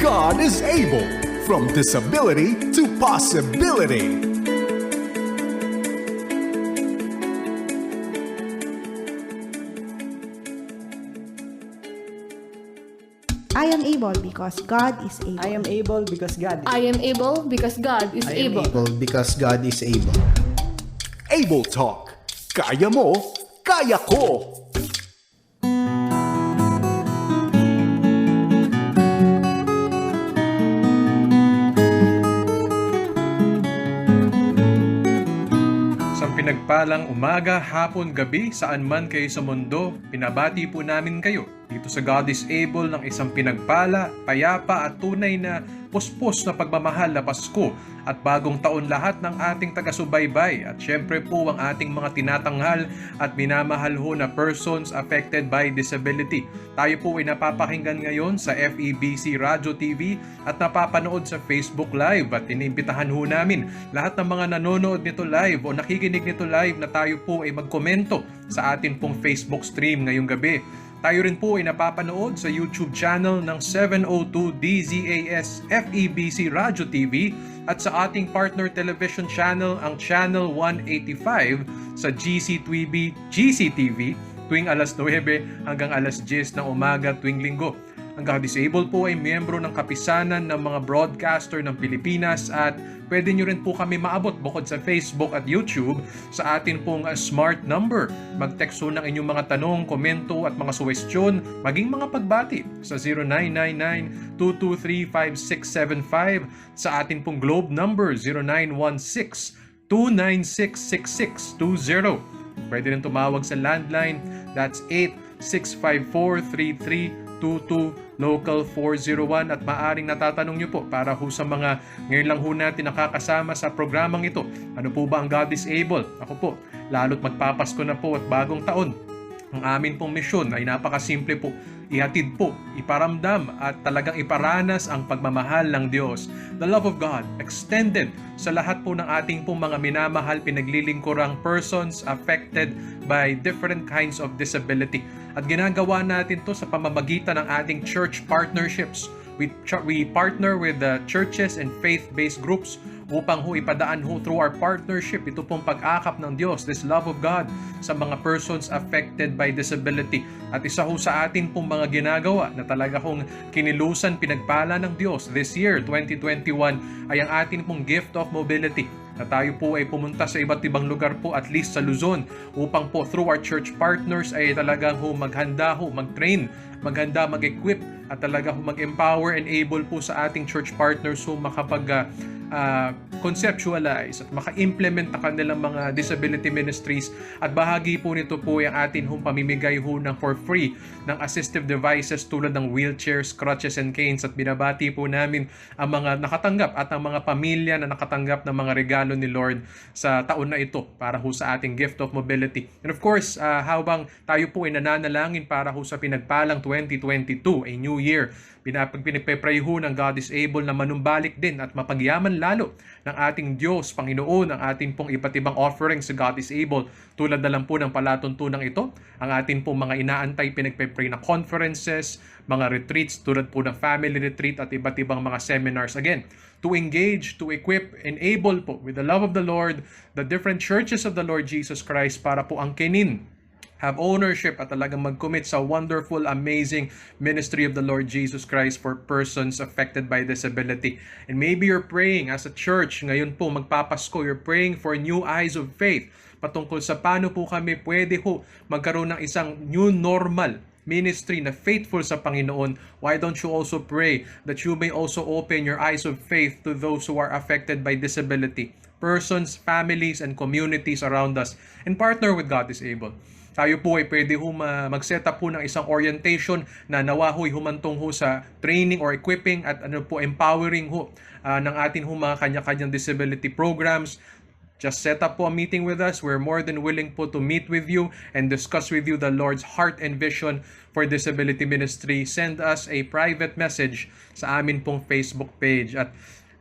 God is able. From disability to possibility. I am able because God is able. I am able because God is I am able because God is I am able. able because God is able. Able Talk. Kaya mo, kaya ko. Isang pinagpalang umaga, hapon, gabi, saan man kayo sa mundo, pinabati po namin kayo dito sa God is Able ng isang pinagpala, payapa at tunay na puspos na pagmamahal na Pasko at bagong taon lahat ng ating taga-subaybay at syempre po ang ating mga tinatanghal at minamahal ho na persons affected by disability. Tayo po ay napapakinggan ngayon sa FEBC Radio TV at napapanood sa Facebook Live at inimbitahan ho namin lahat ng mga nanonood nito live o nakikinig nito live na tayo po ay magkomento sa atin pong Facebook stream ngayong gabi. Tayo rin po ay napapanood sa YouTube channel ng 702 DZAS FEBC Radio TV at sa ating partner television channel ang Channel 185 sa GCTV tuwing alas 9 hanggang alas 10 ng umaga tuwing linggo. Ang God-Disabled po ay miyembro ng kapisanan ng mga broadcaster ng Pilipinas at pwede nyo rin po kami maabot bukod sa Facebook at YouTube sa atin pong smart number. Mag-text po ng inyong mga tanong, komento at mga suwestyon, maging mga pagbati sa 0999-223-5675 sa atin pong Globe number 0916-296-6620. Pwede rin tumawag sa landline, that's 8654-3322 Local 401 at maaring natatanong nyo po para ho sa mga ngayon lang ho natin nakakasama sa programang ito. Ano po ba ang God is Able? Ako po, lalo't magpapasko na po at bagong taon. Ang amin pong misyon ay napakasimple po. Ihatid po, iparamdam at talagang iparanas ang pagmamahal ng Diyos. The love of God extended sa lahat po ng ating pong mga minamahal pinaglilingkurang persons affected by different kinds of disability. At ginagawa natin to sa pamamagitan ng ating church partnerships. We partner with the churches and faith-based groups upang ho ipadaan ho through our partnership ito pong pag-akap ng Diyos, this love of God sa mga persons affected by disability. At isa ho sa atin pong mga ginagawa na talaga hong kinilusan, pinagpala ng Diyos this year, 2021, ay ang atin pong gift of mobility na tayo po ay pumunta sa iba't ibang lugar po, at least sa Luzon, upang po through our church partners ay talagang ho maghanda ho, mag-train, maghanda, mag-equip at talaga ho mag-empower and able po sa ating church partners ho makapag conceptualize at maka-implement na kanilang mga disability ministries. At bahagi po nito po yung atin hong pamimigay ho ng for free ng assistive devices tulad ng wheelchairs, crutches and canes, at binabati po namin ang mga nakatanggap at ang mga pamilya na nakatanggap ng mga regalo ni Lord sa taon na ito para ho sa ating gift of mobility. And of course, habang tayo po ay nananalangin para ho sa pinagpalang 2022, a new year, pinagpe-pray ho ng God is able na manumbalik din at mapagyaman lalo ng ating Diyos, Panginoon, ang ating pong iba't ibang offerings sa God is able. Tulad na lang po ng palatuntunang ito, ang ating pong mga inaantay pinagpe-pray na conferences, mga retreats tulad po ng family retreat at iba't ibang mga seminars. Again, to engage, to equip, enable po with the love of the Lord, the different churches of the Lord Jesus Christ para po angkinin, have ownership at talagang mag-commit sa wonderful, amazing ministry of the Lord Jesus Christ for persons affected by disability. And maybe you're praying as a church, ngayon po magpapasko, you're praying for new eyes of faith patungkol sa paano po kami pwede ho magkaroon ng isang new normal ministry na faithful sa Panginoon. Why don't you also pray that you may also open your eyes of faith to those who are affected by disability, persons, families, and communities around us, and partner with God is able. Tayo po ay pwede ho mag-set up po ng isang orientation na nawa ho'y humantong ho sa training or equipping at empowering ho ng atin ho mga kanya-kanyang disability programs. Just set up po a meeting with us. We're more than willing po to meet with you and discuss with you the Lord's heart and vision for disability ministry. Send us a private message sa amin pong Facebook page. At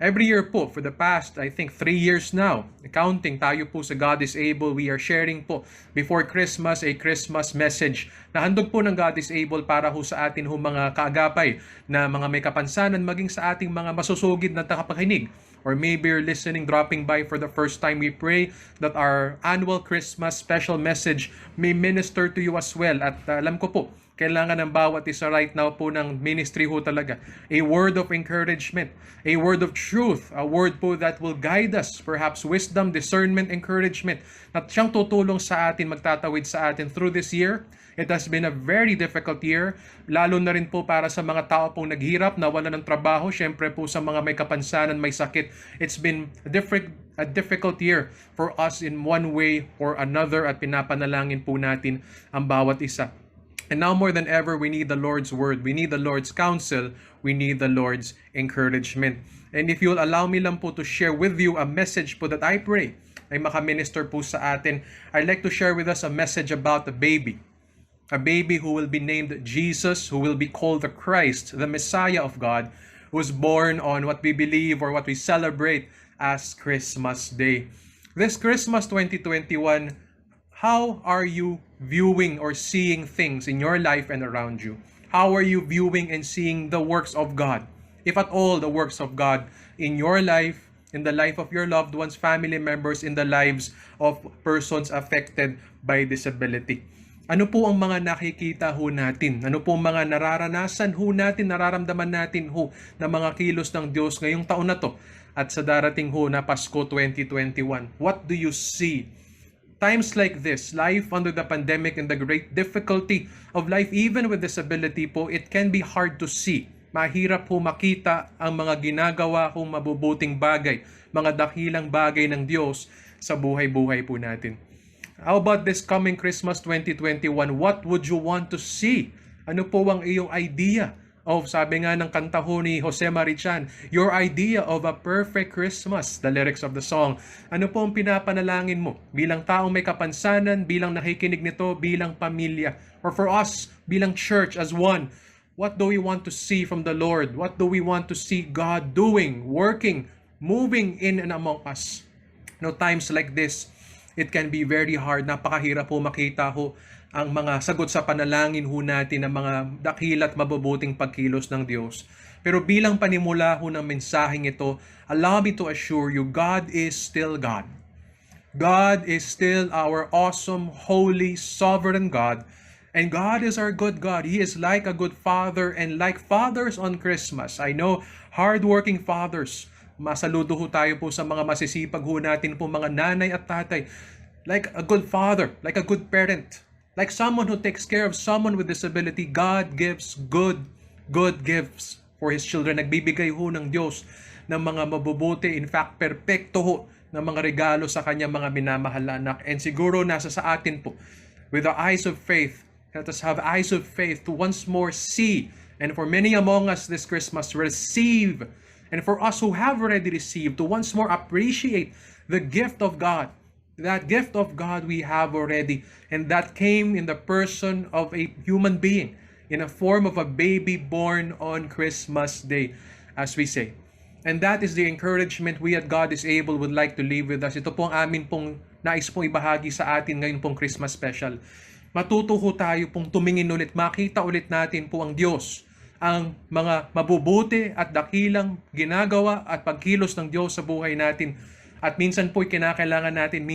Every year po, for the past, I think, 3 years now, counting, tayo po sa God is Able, we are sharing po before Christmas a Christmas message na handog po ng God is Able para ho sa atin ho mga kaagapay na mga may kapansanan, maging sa ating mga masusugid na takapakinig. Or maybe you're listening, dropping by for the first time. We pray that our annual Christmas special message may minister to you as well. At alam ko po, kailangan ng bawat isa right now po ng ministry ho talaga. A word of encouragement, a word of truth, a word po that will guide us, perhaps wisdom, discernment, encouragement, at siyang tutulong sa atin, magtatawid sa atin through this year. It has been a very difficult year, lalo na rin po para sa mga tao pong naghirap, nawala ng trabaho, syempre po sa mga may kapansanan, may sakit. It's been a difficult year for us in one way or another at pinapanalangin po natin ang bawat isa. And now more than ever, we need the Lord's word. We need the Lord's counsel. We need the Lord's encouragement. And if you'll allow me lang po to share with you a message po that I pray ay makaminister po sa atin, I'd like to share with us a message about the baby. A baby who will be named Jesus, who will be called the Christ, the Messiah of God, who was born on what we believe or what we celebrate as Christmas Day. This Christmas 2021, how are you viewing or seeing things in your life and around you? How are you viewing and seeing the works of God? If at all, the works of God in your life, in the life of your loved ones, family members, in the lives of persons affected by disability. Ano po ang mga nakikita ho natin? Ano po ang mga nararanasan ho natin, nararamdaman natin ho na mga kilos ng Diyos ngayong taon na to at sa darating ho na Pasko 2021? What do you see? Times like this, life under the pandemic and the great difficulty of life even with disability po, it can be hard to see. Mahirap po makita ang mga ginagawa kong mabubuting bagay, mga dakilang bagay ng Diyos sa buhay-buhay po natin. How about this coming Christmas 2021? What would you want to see? Ano po ang iyong idea of, sabi nga ng kanta ho ni Jose Marichan, your idea of a perfect Christmas, the lyrics of the song. Ano po ang pinapanalangin mo bilang taong may kapansanan, bilang nakikinig nito, bilang pamilya, or for us, bilang church as one? What do we want to see from the Lord? What do we want to see God doing, working, moving in and among us? Times like this, it can be very hard. Napakahirap po makita ho ang mga sagot sa panalangin ho natin ng mga dakilat mabubuting pagkilos ng Diyos. Pero bilang panimula ho ng mensaheng ito, allow me to assure you, God is still God. God is still our awesome, holy, sovereign God. And God is our good God. He is like a good father, and like fathers on Christmas. I know, hardworking fathers, masaludo ho tayo po sa mga masisipag ho natin po mga nanay at tatay. Like a good father, like a good parent, like someone who takes care of someone with disability, God gives good gifts for His children. Nagbibigay ho ng Diyos ng mga mabubuti, in fact, perpekto ho ng mga regalo sa kanyang mga minamahal na anak. And siguro nasa sa atin po, with the eyes of faith, let us have eyes of faith to once more see, and for many among us this Christmas, receive. And for us who have already received, to once more appreciate the gift of God. That gift of God we have already. And that came in the person of a human being, in a form of a baby born on Christmas Day, as we say. And that is the encouragement we at God is Able would like to leave with us. Ito po ang amin pong nais pong ibahagi sa atin ngayon pong Christmas special. Matuto ho tayo pong tumingin ulit, makita ulit natin po ang Diyos, ang mga mabubuti at dakilang ginagawa at pagkilos ng Diyos sa buhay natin. At minsan po kinakailangan natin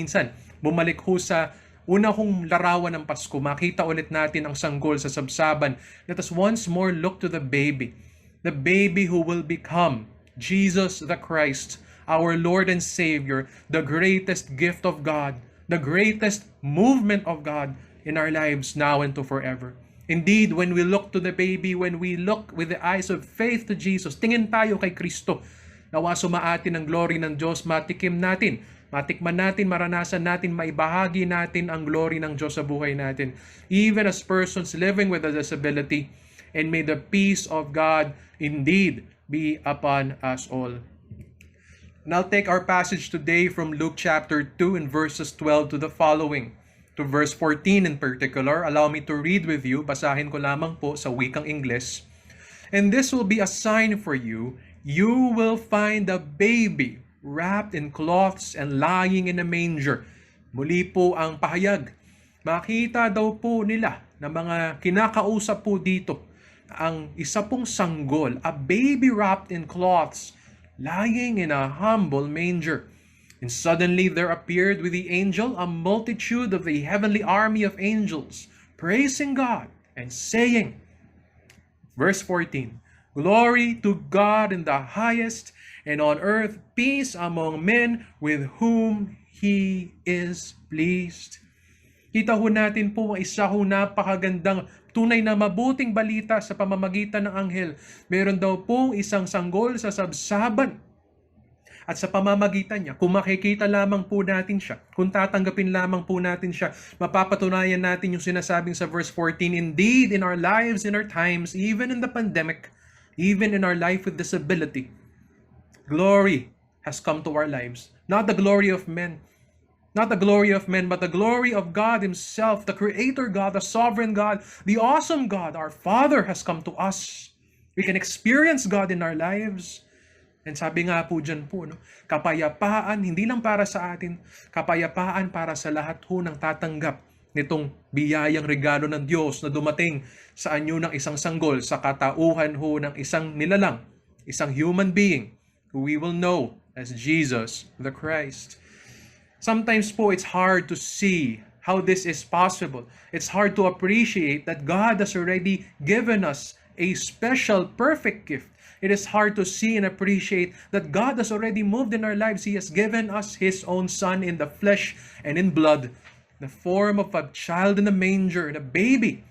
bumalik ho sa una kong larawan ng Pasko, makita ulit natin ang sanggol sa sabsaban. Let us once more look to the baby who will become Jesus the Christ, our Lord and Savior, the greatest gift of God, the greatest movement of God in our lives now and to forever. Indeed, when we look to the baby, when we look with the eyes of faith to Jesus, tingin tayo kay Kristo. Nawa sumaatin ang glory ng Diyos, matikman natin, maranasan natin, maibahagi natin ang glory ng Diyos sa buhay natin. Even as persons living with a disability, and may the peace of God indeed be upon us all. And I'll take our passage today from Luke chapter 2 and verses 12 to the following. To verse 14 in particular, allow me to read with you, basahin ko lamang po sa wikang Ingles. And this will be a sign for you, you will find a baby wrapped in cloths and lying in a manger. Muli po ang pahayag. Makita daw po nila na mga kinakausap po dito ang isa pong sanggol, a baby wrapped in cloths, lying in a humble manger. And suddenly there appeared with the angel a multitude of the heavenly army of angels, praising God and saying, verse 14, Glory to God in the highest, and on earth peace among men with whom He is pleased. Kita ho natin po ang isa ho napakagandang tunay na mabuting balita sa pamamagitan ng anghel. Meron daw pong isang sanggol sa sabsaban. At sa pamamagitan niya, kung makikita lamang po natin siya, kung tatanggapin lamang po natin siya, mapapatunayan natin yung sinasabing sa verse 14, Indeed, in our lives, in our times, even in the pandemic, even in our life with disability, glory has come to our lives. Not the glory of men, not the glory of men, but the glory of God Himself, the Creator God, the Sovereign God, the awesome God, our Father has come to us. We can experience God in our lives. And sabi nga po dyan po, kapayapaan, hindi lang para sa atin, kapayapaan para sa lahat ho ng tatanggap nitong biyayang regalo ng Diyos na dumating sa anyo ng isang sanggol, sa katauhan ho ng isang nilalang, isang human being, who we will know as Jesus the Christ. Sometimes po, it's hard to see how this is possible. It's hard to appreciate that God has already given us a special, perfect gift. It is hard to see and appreciate that God has already moved in our lives. He has given us His own Son in the flesh and in blood, the form of a child in a manger, the baby,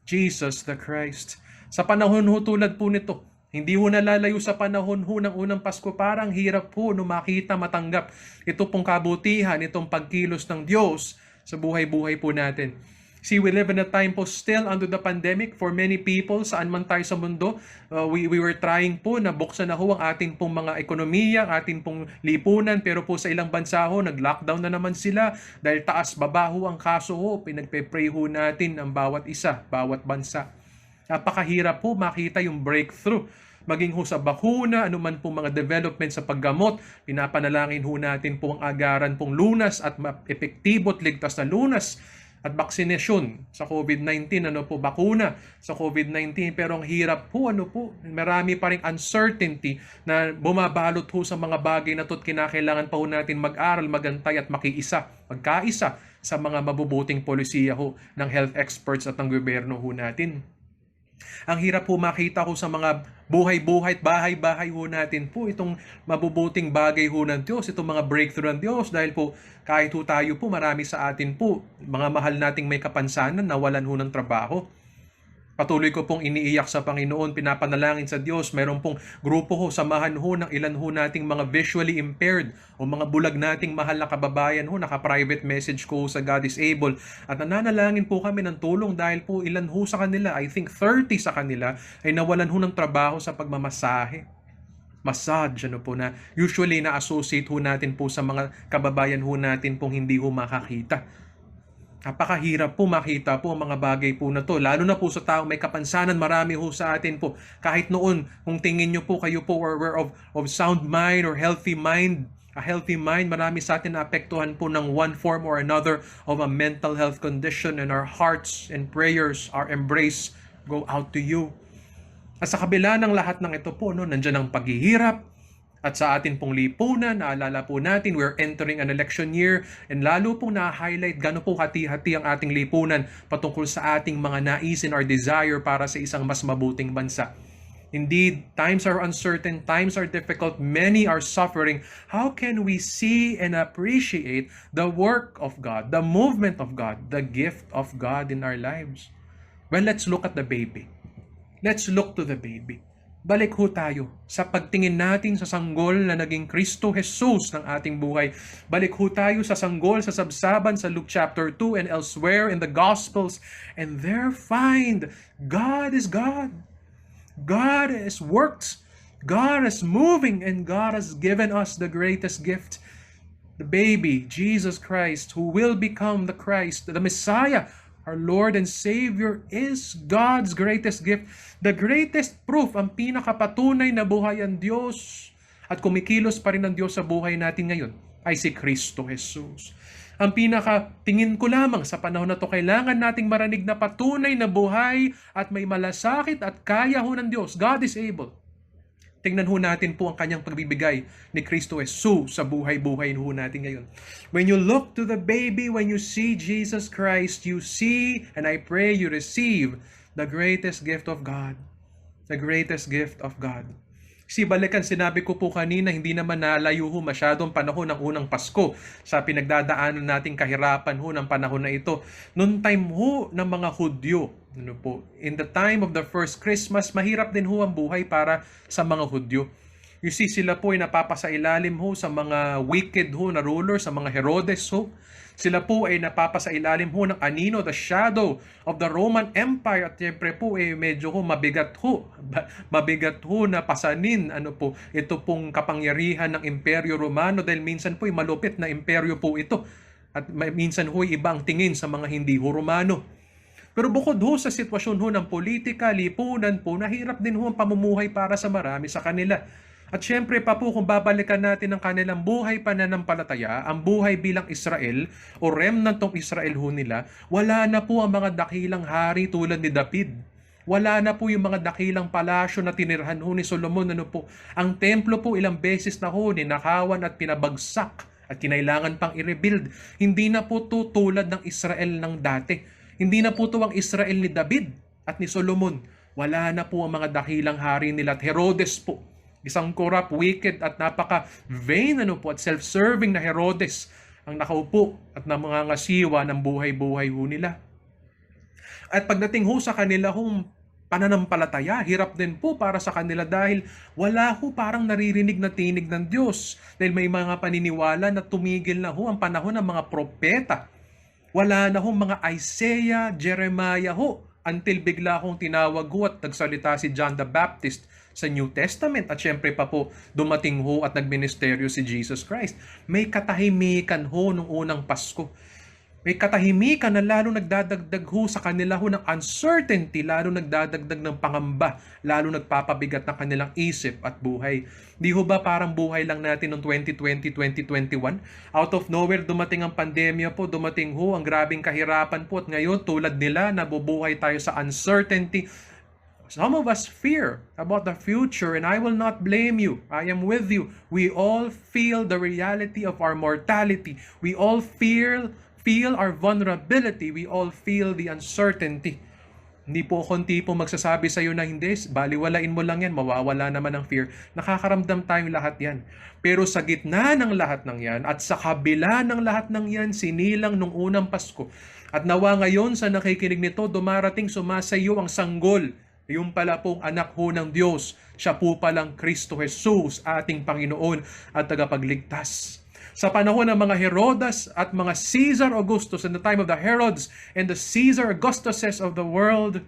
Jesus the Christ. Sa panahon ho tulad po nito, hindi ho nalalayo sa panahon ho ng unang Pasko, parang hirap po makita, matanggap ito pong kabutihan, itong pagkilos ng Diyos sa buhay-buhay po natin. See, we live in a time po still under the pandemic for many people, saan man tayo sa mundo. We were trying po na buksan na ho ang ating pong mga ekonomiya, ating pong lipunan, pero po sa ilang bansa ho, nag-lockdown na naman sila dahil taas-baba ho ang kaso ho. Pinagpe-pray ho natin ang bawat isa, bawat bansa. Napakahirap po makita yung breakthrough. Maging ho sa bakuna, anuman pong mga development sa paggamot, pinapanalangin ho natin po ang agaran pong lunas at epektibo at ligtas na lunas at vaksinasyon sa COVID-19, bakuna sa COVID-19. Pero ang hirap po, marami pa ring uncertainty na bumabalot ho sa mga bagay na ito't kinakailangan pa ho natin mag-aral, magantay at magkaisa sa mga mabubuting polisiya ho ng health experts at ng gobyerno ho natin. Ang hirap po makita ko sa mga buhay-buhay at bahay-bahay ho natin po itong mabubuting bagay ho ng Diyos, itong mga breakthrough ng Diyos, dahil po kahit ho tayo po, marami sa atin po, mga mahal nating may kapansanan, nawalan ho ng trabaho. Patuloy ko pong iniiyak sa Panginoon, pinapanalangin sa Diyos. Mayroon pong grupo ho, samahan ho ng ilan ho nating mga visually impaired o mga bulag nating mahal na kababayan ho. Naka-private message ko sa God is Able. At nananalangin po kami ng tulong dahil po ilan ho sa kanila, I think 30 sa kanila, ay nawalan ho ng trabaho sa pagmamasahe. Massage, na usually na-associate ho natin po sa mga kababayan ho natin pong hindi ho makakita. Napakahirap po makita po ang mga bagay po na to. Lalo na po sa taong may kapansanan, marami ho sa atin po. Kahit noon, kung tingin nyo po, kayo po are aware of sound mind or healthy mind, a healthy mind, marami sa atin na apektuhan po ng one form or another of a mental health condition, and our hearts and prayers, our embrace go out to you. At sa kabila ng lahat ng ito po, nandiyan ang paghihirap. At sa atin pong lipunan, naalala po natin, we're entering an election year, and lalo pong na-highlight gano'n po hati-hati ang ating lipunan patungkol sa ating mga nais and our desire para sa isang mas mabuting bansa. Indeed, times are uncertain, times are difficult, many are suffering. How can we see and appreciate the work of God, the movement of God, the gift of God in our lives? Well, let's look at the baby. Let's look to the baby. Balik ho tayo sa pagtingin natin sa sanggol na naging Kristo Jesus ng ating buhay. Balik ho tayo sa sanggol sa sabsaban sa Luke chapter 2 and elsewhere in the Gospels. And there find God is God. God is worked. God is moving, and God has given us the greatest gift. The baby, Jesus Christ, who will become the Christ, the Messiah, Our Lord and Savior is God's greatest gift. The greatest proof, ang pinakapatunay na buhay ang Diyos at kumikilos pa rin ang Diyos sa buhay natin ngayon ay si Kristo Jesus. Ang pinakatingin ko lamang sa panahon na to, kailangan nating marinig na patunay na buhay at may malasakit at kaya ho ng Diyos. God is able. Tingnan ho natin po ang kanyang pagbibigay ni Kristo Jesus sa buhay-buhay ho natin ngayon. When you look to the baby, when you see Jesus Christ, you see, and I pray you receive, the greatest gift of God. The greatest gift of God. Si balikan, sinabi ko po kanina, hindi naman nalayo ho masyadong panahon ng unang Pasko sa pinagdadaanan nating kahirapan ho ng panahon na ito. Noong time ho ng mga Hudyo, in the time of the first Christmas, mahirap din ho ang buhay para sa mga Hudyo. You see, sila po ay napapasailalim ho sa mga wicked ho na rulers, sa mga Herodes ho. Sila po ay napapasailalim ho ng anino, the shadow of the Roman Empire. At siyempre po medyo ho mabigat ho na pasanin ito pong kapangyarihan ng Imperyo Romano, dahil minsan po malupit na imperyo po ito. At minsan ho iba ang tingin sa mga hindi ho Romano. Pero bukod ho sa sitwasyon ho ng politika, lipunan po, nahirap din ho ang pamumuhay para sa marami sa kanila. At syempre pa po, kung babalikan natin ang kanilang buhay pananampalataya, ang buhay bilang Israel o remnant ng Israel ho nila, wala na po ang mga dakilang hari tulad ni David. Wala na po yung mga dakilang palasyo na tinirhan ho ni Solomon. Ang templo po ilang beses na ho ninakawan at pinabagsak at kinailangan pang i-rebuild. Hindi na po to tulad ng Israel ng dati. Hindi na po to ang Israel ni David at ni Solomon. Wala na po ang mga dakilang hari nila at Herodes po. Isang corrupt, wicked at napaka-vain at self-serving na Herodes ang nakaupo at namangangasiwa ng buhay-buhay ho nila. At pagdating ho sa kanila hong pananampalataya, hirap din po para sa kanila dahil wala ho parang naririnig na tinig ng Diyos. Dahil may mga paniniwala na tumigil na ho ang panahon ng mga propeta. Wala na ho mga Isaiah, Jeremiah ho, until bigla hong tinawag ho at nagsalita si John the Baptist sa New Testament. At syempre pa po, dumating ho at nagministeryo si Jesus Christ. May katahimikan ho nung unang Pasko. May katahimikan na lalo nagdadagdag ho sa kanila ho ng uncertainty, lalo nagdadagdag ng pangamba, lalo nagpapabigat ng kanilang isip at buhay. Di ho ba parang buhay lang natin noong 2020, 2021? Out of nowhere, dumating ang pandemya po, dumating ho ang grabing kahirapan po, at ngayon tulad nila, nabubuhay tayo sa uncertainty. Some of us fear about the future, and I will not blame you. I am with you. We all feel the reality of our mortality. We all feel our vulnerability. We all feel the uncertainty. Hindi po akong tipo magsasabi sa iyo na hindi, baliwalain mo lang yan, mawawala naman ang fear. Nakakaramdam tayong lahat yan. Pero sa gitna ng lahat ng yan, at sa kabila ng lahat ng yan, sinilang nung unang Pasko. At nawa ngayon sa nakikinig nito, dumarating sumasayo ang sanggol. Yung pala pong anak ho ng Diyos. Siya po palang Kristo Jesus, ating Panginoon at tagapagligtas. Sa panahon ng mga Herodas at mga Caesar Augustus, in the time of the Herods and the Caesar Augustuses of the world,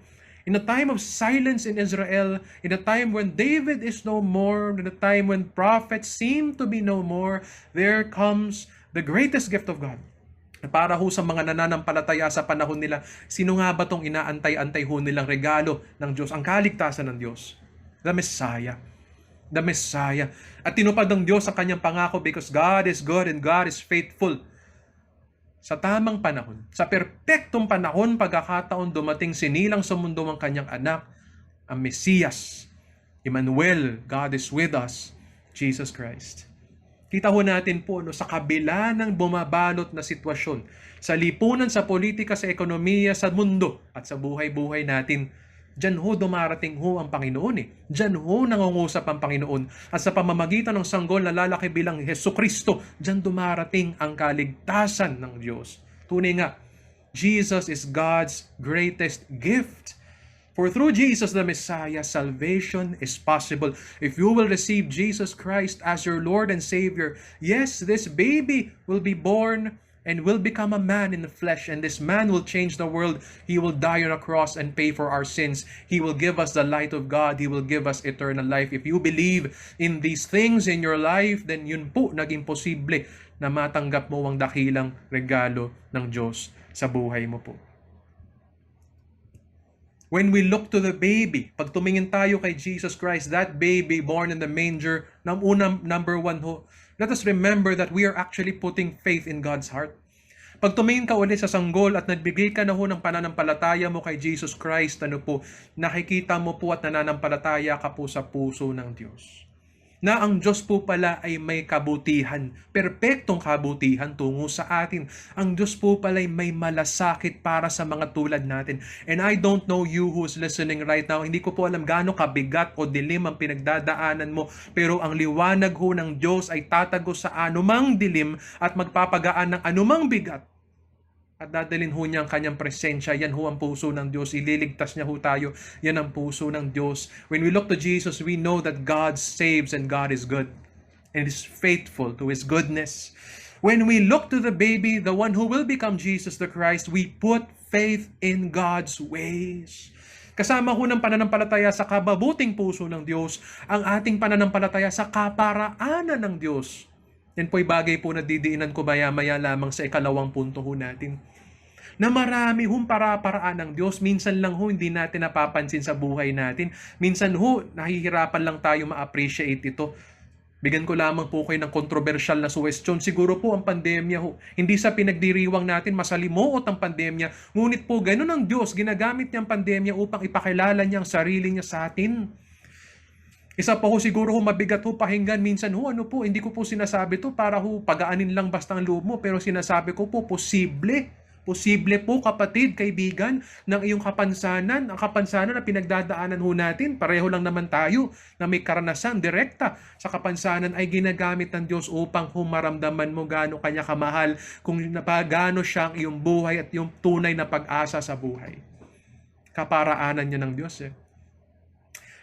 in a time of silence in Israel, in a time when David is no more, in a time when prophets seem to be no more, there comes the greatest gift of God. Para ho sa mga nananampalataya sa panahon nila, sino nga ba itong inaantay-antay ho nilang regalo ng Diyos? Ang kaligtasan ng Diyos. The Messiah. The Messiah. At tinupad ng Diyos ang kanyang pangako because God is good and God is faithful. Sa tamang panahon, sa perpektong panahon, pagkakataon dumating sinilang sa mundo ang kanyang anak, ang Mesiyas. Emmanuel, God is with us, Jesus Christ. Kita ho natin po sa kabila ng bumabalot na sitwasyon, sa lipunan, sa politika, sa ekonomiya, sa mundo, at sa buhay-buhay natin, dyan ho dumarating ho ang Panginoon . Dyan ho nangungusap ang Panginoon. At sa pamamagitan ng sanggol na lalaki bilang Jesucristo, dyan dumarating ang kaligtasan ng Diyos. Tunay nga, Jesus is God's greatest gift. For through Jesus the Messiah, salvation is possible. If you will receive Jesus Christ as your Lord and Savior, yes, this baby will be born and will become a man in the flesh, and this man will change the world. He will die on a cross and pay for our sins. He will give us the light of God. He will give us eternal life. If you believe in these things in your life, then yun po naging posible na matanggap mo ang dakilang regalo ng Diyos sa buhay mo po. When we look to the baby, pag tumingin tayo kay Jesus Christ, that baby born in the manger, number one ho, let us remember that we are actually putting faith in God's heart. Pag tumingin ka ulit sa sanggol at nagbigay ka na ho ng pananampalataya mo kay Jesus Christ, nakikita mo po at nananampalataya ka po sa puso ng Diyos. Na ang Diyos po pala ay may kabutihan, perpektong kabutihan tungo sa atin. Ang Diyos po pala ay may malasakit para sa mga tulad natin. And I don't know you who's listening right now, hindi ko po alam gaano kabigat o dilim ang pinagdadaanan mo, pero ang liwanag ho ng Diyos ay tatago sa anumang dilim at magpapagaan ng anumang bigat. At dadalhin ho niya ang kanyang presensya. Yan ho ang puso ng Diyos. Ililigtas niya ho tayo. Yan ang puso ng Diyos. When we look to Jesus, we know that God saves and God is good. And is faithful to His goodness. When we look to the baby, the one who will become Jesus the Christ, we put faith in God's ways. Kasama ho ng pananampalataya sa kababuting puso ng Diyos, ang ating pananampalataya sa kaparaanan ng Diyos. Yan po'y bagay po na didiinan ko maya-maya lamang sa ikalawang punto ho natin. Na marami hong para-paraan ng Diyos. Minsan lang ho hindi natin napapansin sa buhay natin. Minsan ho nahihirapan lang tayo ma-appreciate ito. Bigyan ko lamang po kayo ng kontrobersyal na suwestyon. Siguro po ang pandemya ho. Hindi sa pinagdiriwang natin masalimuot ang pandemya. Ngunit po ganun ang Diyos. Ginagamit niya ang pandemya upang ipakilala niya ang sarili niya sa atin. Isa pa ho siguro ho mabigat ho pakinggan minsan ho hindi ko po sinasabi to para ho pagaanin lang basta ang loob mo, pero sinasabi ko po posible po kapatid, kaibigan ng iyong kapansanan, ang kapansanan na pinagdadaanan ho natin, pareho lang naman tayo na may karanasan direkta sa kapansanan ay ginagamit ng Diyos upang maramdaman mo gaano kanya kamahal, kung gaano siya ang iyong buhay at yung tunay na pag-asa sa buhay. Kaparaanan niya ng Diyos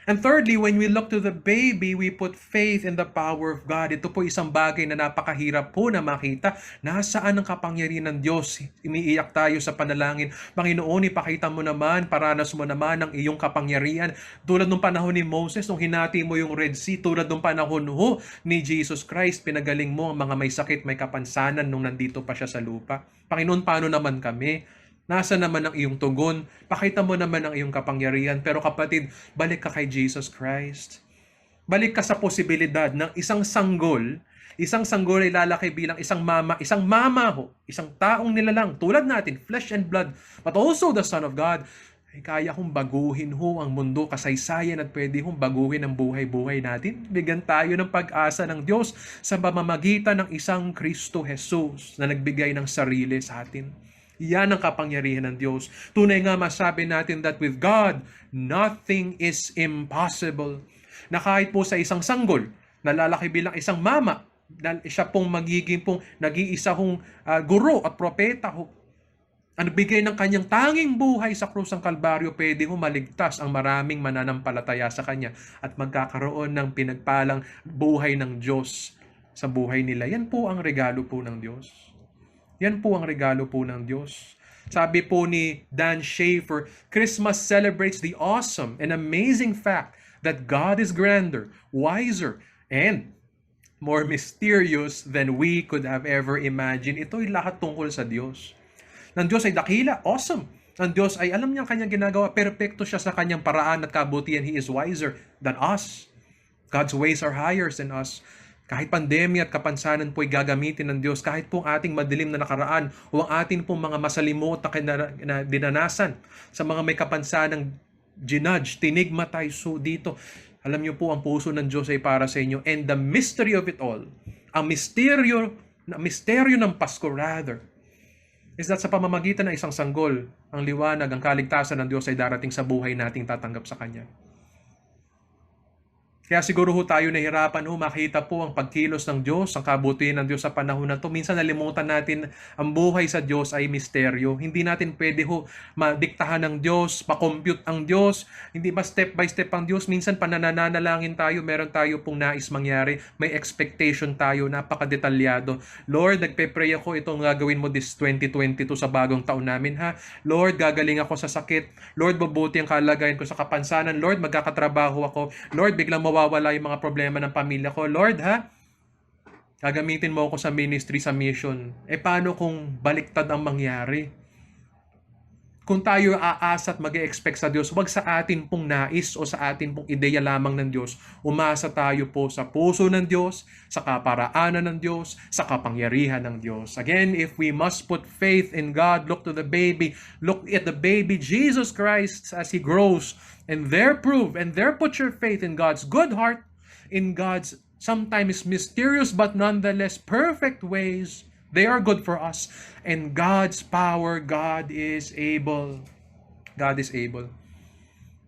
And thirdly, when we look to the baby, we put faith in the power of God. Ito po isang bagay na napakahirap po na makita. Nasaan ang kapangyarihan ng Diyos? Umiiyak tayo sa panalangin. Panginoon, ipakita mo naman, paranas mo naman ang iyong kapangyarihan. Tulad nung panahon ni Moses, nung hinati mo yung Red Sea, tulad nung panahon ni Jesus Christ, pinagaling mo ang mga may sakit, may kapansanan nung nandito pa siya sa lupa. Panginoon, paano naman kami? Nasa naman ang iyong tugon? Pakita mo naman ang iyong kapangyarihan. Pero kapatid, balik ka kay Jesus Christ. Balik ka sa posibilidad ng isang sanggol ay lalaki bilang isang mama isang taong nilalang, tulad natin, flesh and blood, but also the Son of God. Ay kaya kong baguhin ang mundo, kasaysayan at pwede baguhin ang buhay-buhay natin. Bigyan tayo ng pag-asa ng Diyos sa pamamagitan ng isang Kristo Jesus na nagbigay ng sarili sa atin. Yan ang kapangyarihan ng Diyos. Tunay nga masabi natin that with God, nothing is impossible. Na kahit po sa isang sanggol, na lalaki bilang isang mama, siya pong magiging nag-iisa guro at propeta ang bigay ng kanyang tanging buhay sa krus ng Kalbaryo, pwede maligtas ang maraming mananampalataya sa kanya at magkakaroon ng pinagpalang buhay ng Diyos sa buhay nila. Yan po ang regalo po ng Diyos. Yan po ang regalo po ng Diyos. Sabi po ni Dan Schaefer, Christmas celebrates the awesome and amazing fact that God is grander, wiser, and more mysterious than we could have ever imagined. Ito'y lahat tungkol sa Diyos. Ng Diyos ay dakila, awesome. Ng Diyos ay alam niya ang kanyang ginagawa, perpekto siya sa kanyang paraan at kabutihan. He is wiser than us. God's ways are higher than us. Kahit pandemya at kapansanan po'y gagamitin ng Diyos, kahit pong ating madilim na nakaraan o ang ating pong mga masalimot na dinanasan sa mga may kapansanang ginudge, tinigmatay dito. Alam niyo po, ang puso ng Diyos ay para sa inyo. And the mystery of it all, ang misteryo ng Pasko rather, is that sa pamamagitan ng isang sanggol, ang liwanag, ang kaligtasan ng Diyos ay darating sa buhay nating tatanggap sa Kanya. Kaya siguro tayo nahirapan makita po ang pagkilos ng Diyos, ang kabutihan ng Diyos sa panahon na ito. Minsan nalimutan natin ang buhay sa Diyos ay misteryo. Hindi natin pwede madiktahan ng Diyos, makompute ang Diyos. Hindi ba step by step ang Diyos? Minsan panananalangin tayo, meron tayo pong nais mangyari. May expectation tayo, napakadetalyado. Lord, nagpe-pray ako, itong gagawin mo this 2022 sa bagong taon namin ha. Lord, gagaling ako sa sakit. Lord, mabuti ang kalagayan ko sa kapansanan. Lord, magkakatrabaho ako. Lord, biglang mawawala yung mga problema ng pamilya ko. Lord, gagamitin mo ako sa ministry, sa mission. Paano kung baliktad ang mangyari? Kung tayo aasa at mag-expect sa Diyos, huwag sa atin pong nais o sa atin pong ideya lamang ng Diyos. Umasa tayo po sa puso ng Diyos, sa kaparaanan ng Diyos, sa kapangyarihan ng Diyos. Again, if we must put faith in God, look to the baby. Look at the baby Jesus Christ as He grows. And there prove, and there put your faith in God's good heart, in God's sometimes mysterious but nonetheless perfect ways. They are good for us. And God's power, God is able. God is able.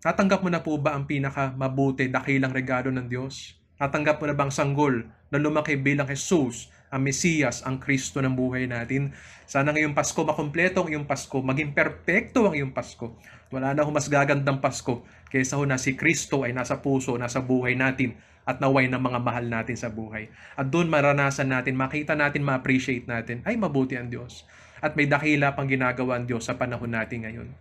Natanggap mo na po ba ang pinaka-mabuti, dakilang regalo ng Diyos? Natanggap mo na bang sanggol na lumaki bilang Jesus, ang Mesiyas, ang Kristo ng buhay natin? Sana ngayong Pasko, makumpleto ang iyong Pasko, maging perpekto ang iyong Pasko. Wala na mas gagandang Pasko kaysa na si Kristo ay nasa puso, nasa buhay natin at naway ng mga mahal natin sa buhay. At doon maranasan natin, makita natin, ma-appreciate natin, ay mabuti ang Diyos. At may dakila pang ginagawa ang Diyos sa panahon natin ngayon.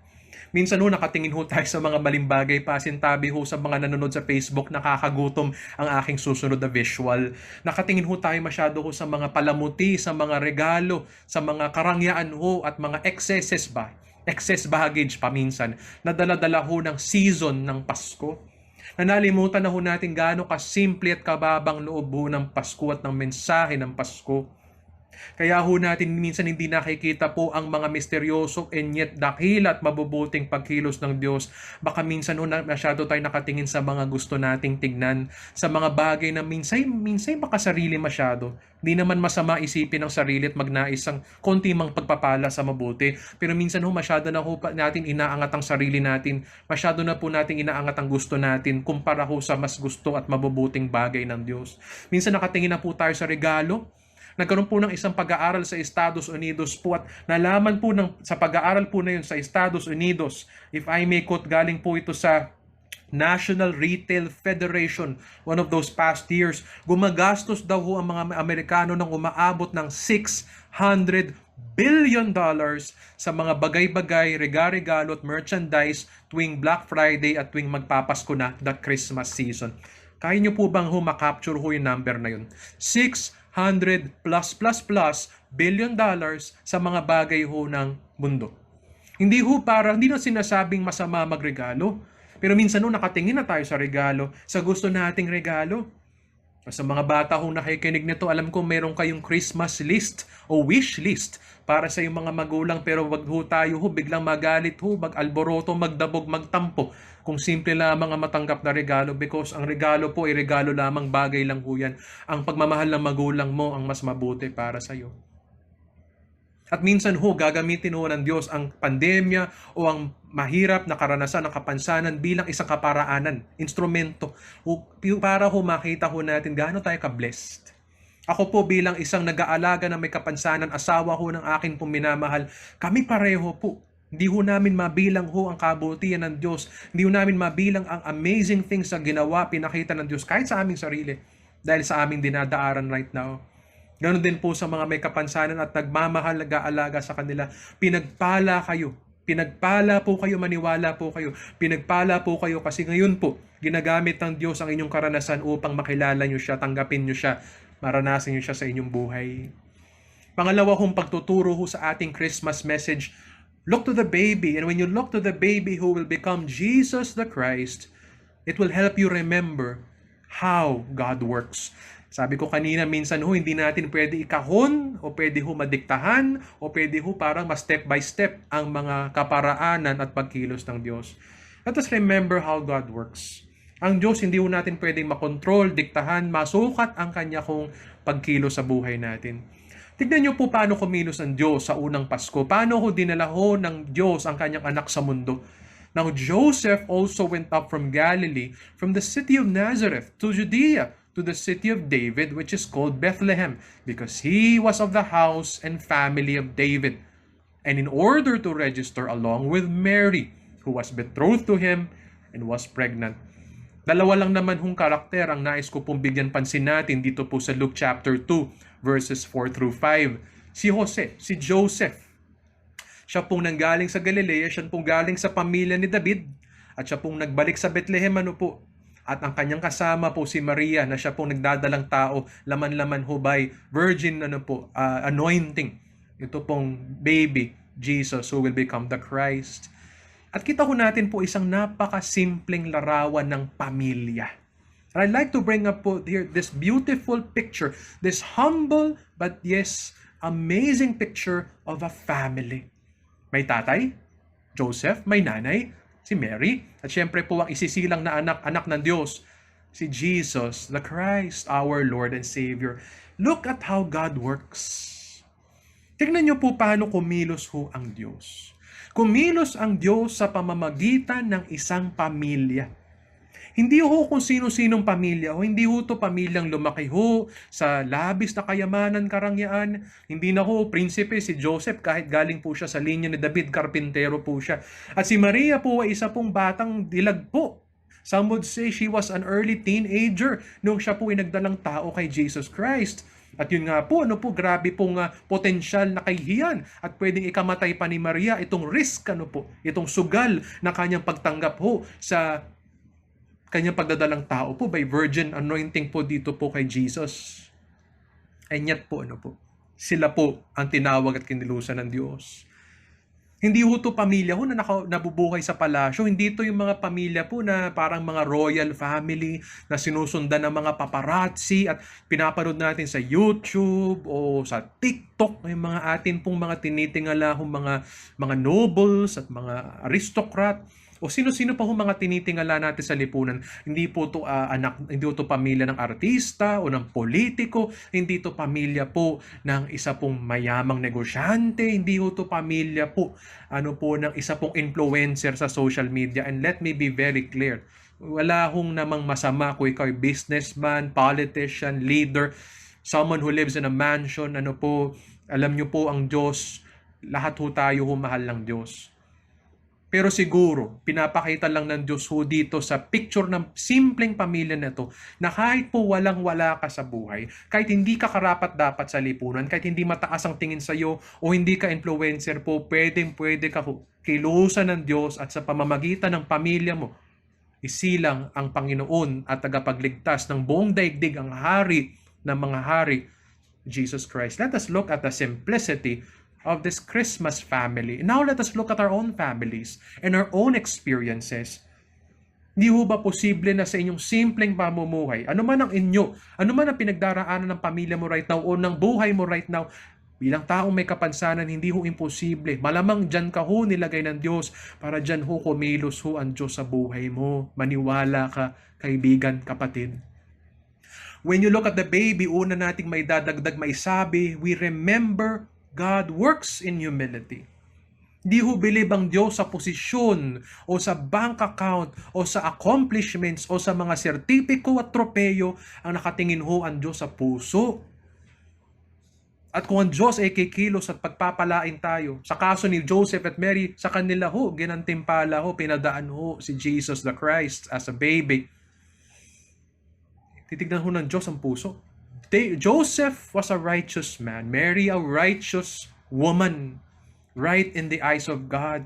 Minsan nakatingin tayo sa mga maling bagay, pasintabi sa mga nanonood sa Facebook, nakakagutom ang aking susunod na visual. Nakatingin tayo masyado sa mga palamuti, sa mga regalo, sa mga karangyaan at mga excess baggage paminsan, na dala-dala ng season ng Pasko. Nanalimutan na natin gaano kasimple at kababang loob ng Pasko at ng mensahe ng Pasko. Kaya natin minsan hindi nakikita po ang mga misteryoso and yet dakila at mabubuting pagkilos ng Diyos. Baka minsan masyado tayo nakatingin sa mga gusto nating tignan, sa mga bagay na minsan makasarili masyado. Hindi naman masama isipin ng sarili at magnais ang konti mang pagpapala sa mabuti. Pero minsan masyado na natin inaangat ang sarili natin. Masyado na po natin inaangat ang gusto natin kumpara sa mas gusto at mabubuting bagay ng Diyos. Minsan nakatingin na po tayo sa regalo. Nagkaroon po ng isang pag-aaral sa Estados Unidos po at nalaman po sa pag-aaral po na yun sa Estados Unidos, if I may quote, galing po ito sa National Retail Federation, one of those past years, gumagastos daw ang mga Amerikano ng umaabot ng $600 billion sa mga bagay-bagay, regalo at merchandise tuwing Black Friday at tuwing magpapasko na, the Christmas season. Kaya nyo po bang makapture yung number na yun? $600 plus billion sa mga bagay ng mundo. Hindi na sinasabing masama magregalo, pero minsan nakatingin na tayo sa regalo, sa gusto nating regalo. Sa mga bata nakikinig nito, alam ko meron kayong Christmas list o wish list para sa iyong mga magulang, pero wag tayo biglang magalit mag-alboroto, magdabog, magtampo kung simple lamang ang matanggap na regalo, because ang regalo po ay regalo lamang, bagay lang yan. Ang pagmamahal ng magulang mo ang mas mabuti para sa iyo. At minsan gagamitin ng Diyos ang pandemya o ang mahirap na karanasan ng kapansanan bilang isang kaparaanan, instrumento, para makita natin gaano tayo ka-blessed. Ako po bilang isang nag-aalaga na may kapansanan, asawa ng aking minamahal, kami pareho po. Hindi namin mabilang ang kabutihan ng Diyos. Hindi namin mabilang ang amazing things na ginawa, pinakita ng Diyos kahit sa aming sarili dahil sa aming dinadaaran right now. Ganon din po sa mga may kapansanan at nagmamahal, nag-aalaga sa kanila. Pinagpala kayo. Pinagpala po kayo, maniwala po kayo. Pinagpala po kayo kasi ngayon po, ginagamit ng Diyos ang inyong karanasan upang makilala nyo siya, tanggapin nyo siya, maranasan nyo siya sa inyong buhay. Pangalawa pagtuturo sa ating Christmas message, look to the baby. And when you look to the baby who will become Jesus the Christ, it will help you remember how God works. Sabi ko kanina, minsan hindi natin pwede ikahon o pwede madiktahan o pwede parang step by step ang mga kaparaanan at pagkilos ng Diyos. Let us remember how God works. Ang Diyos hindi natin pwedeng makontrol, diktahan, masukat ang kanya pagkilos sa buhay natin. Tignan niyo po paano kumilos ang Diyos sa unang Pasko. Paano dinala ng Diyos ang kanyang anak sa mundo. Now Joseph also went up from Galilee, from the city of Nazareth to Judea, to the city of David, which is called Bethlehem, because he was of the house and family of David. And in order to register along with Mary, who was betrothed to him and was pregnant. Dalawa lang naman karakter ang nais ko bigyan pansin natin dito po sa Luke chapter 2, verses 4 through 5. Si Joseph. Siya nanggaling sa Galilea, siya galing sa pamilya ni David, at siya nagbalik sa Bethlehem, At ang kanyang kasama si Maria, na siya nagdadalang tao, laman-laman by virgin anointing. Ito baby Jesus who will become the Christ. At kita ho natin po isang napakasimpleng larawan ng pamilya. And I'd like to bring up po here this beautiful picture, this humble but yes, amazing picture of a family. May tatay, Joseph, may nanay, si Mary, at syempre po ang isisilang na anak ng Diyos, si Jesus, the Christ, our Lord and Savior. Look at how God works. Tingnan niyo po paano kumilos ho ang Diyos. Kumilos ang Diyos sa pamamagitan ng isang pamilya. Hindi ho kung sino-sinong pamilya o hindi ho to pamilyang lumaki ho sa labis na kayamanan, karangyaan. Hindi na ho prinsipe si Joseph kahit galing po siya sa linya ni David, karpintero po siya. At si Maria po ay isa pong batang dilag po. Some would say she was an early teenager nung siya po ay nagdalang tao kay Jesus Christ. At yun nga po, grabe pong potensyal na kahihiyan at pwedeng ikamatay pa ni Maria itong risk, itong sugal na kanyang pagtanggap ho sa kanyang pagdadalang tao po by virgin anointing po dito po kay Jesus. And yet po, sila po ang tinawag at kinilusan ng Diyos. Hindi ho to pamilya ho na nabubuhay sa palasyo. Hindi to yung mga pamilya po na parang mga royal family na sinusundan ng mga paparazzi at pinapanood natin sa YouTube o sa TikTok, yung mga atin pong mga tinitingala mga nobles at mga aristocrat. O sino-sino pa ho mga tinitingala natin sa lipunan. Hindi po to hindi po to pamilya ng artista o ng politiko, hindi to pamilya po ng isa pong mayamang negosyante, hindi po to pamilya po ng isa pong influencer sa social media. And let me be very clear. Wala hong namang masama kung ikaw ay businessman, politician, leader, someone who lives in a mansion, alam niyo po ang Diyos, lahat ho tayo humahal ng Diyos. Pero siguro, pinapakita lang ng Diyos ho dito sa picture ng simpleng pamilya na to na kahit po walang-wala ka sa buhay, kahit hindi ka karapat-dapat sa lipunan, kahit hindi mataas ang tingin sa iyo o hindi ka influencer po, pwede ka kilusan ng Diyos at sa pamamagitan ng pamilya mo, isilang ang Panginoon at tagapagligtas ng buong daigdig, ang hari ng mga hari, Jesus Christ. Let us look at the simplicity of this Christmas family. Now let us look at our own families and our own experiences. Hindi ho ba posible na sa inyong simpleng pamumuhay, ano man ang pinagdaraanan ng pamilya mo right now o ng buhay mo right now, bilang taong may kapansanan, hindi ho imposible. Malamang dyan ka ho nilagay ng Diyos para dyan ho kumilos ho ang Diyos sa buhay mo. Maniwala ka, kaibigan, kapatid. When you look at the baby, una nating may dadagdag, may sabi, we remember God works in humility. Di ho bilib ang Diyos sa posisyon o sa bank account o sa accomplishments o sa mga sertipiko at tropeyo. Ang nakatingin ho ang Diyos sa puso. At kung ang Diyos ay kikilos at pagpapalain tayo, sa kaso ni Joseph at Mary, sa kanila ho, ginantimpala ho, pinadaan ho si Jesus the Christ as a baby. Titignan ho ng Diyos ang puso. Joseph was a righteous man. Mary, a righteous woman. Right in the eyes of God.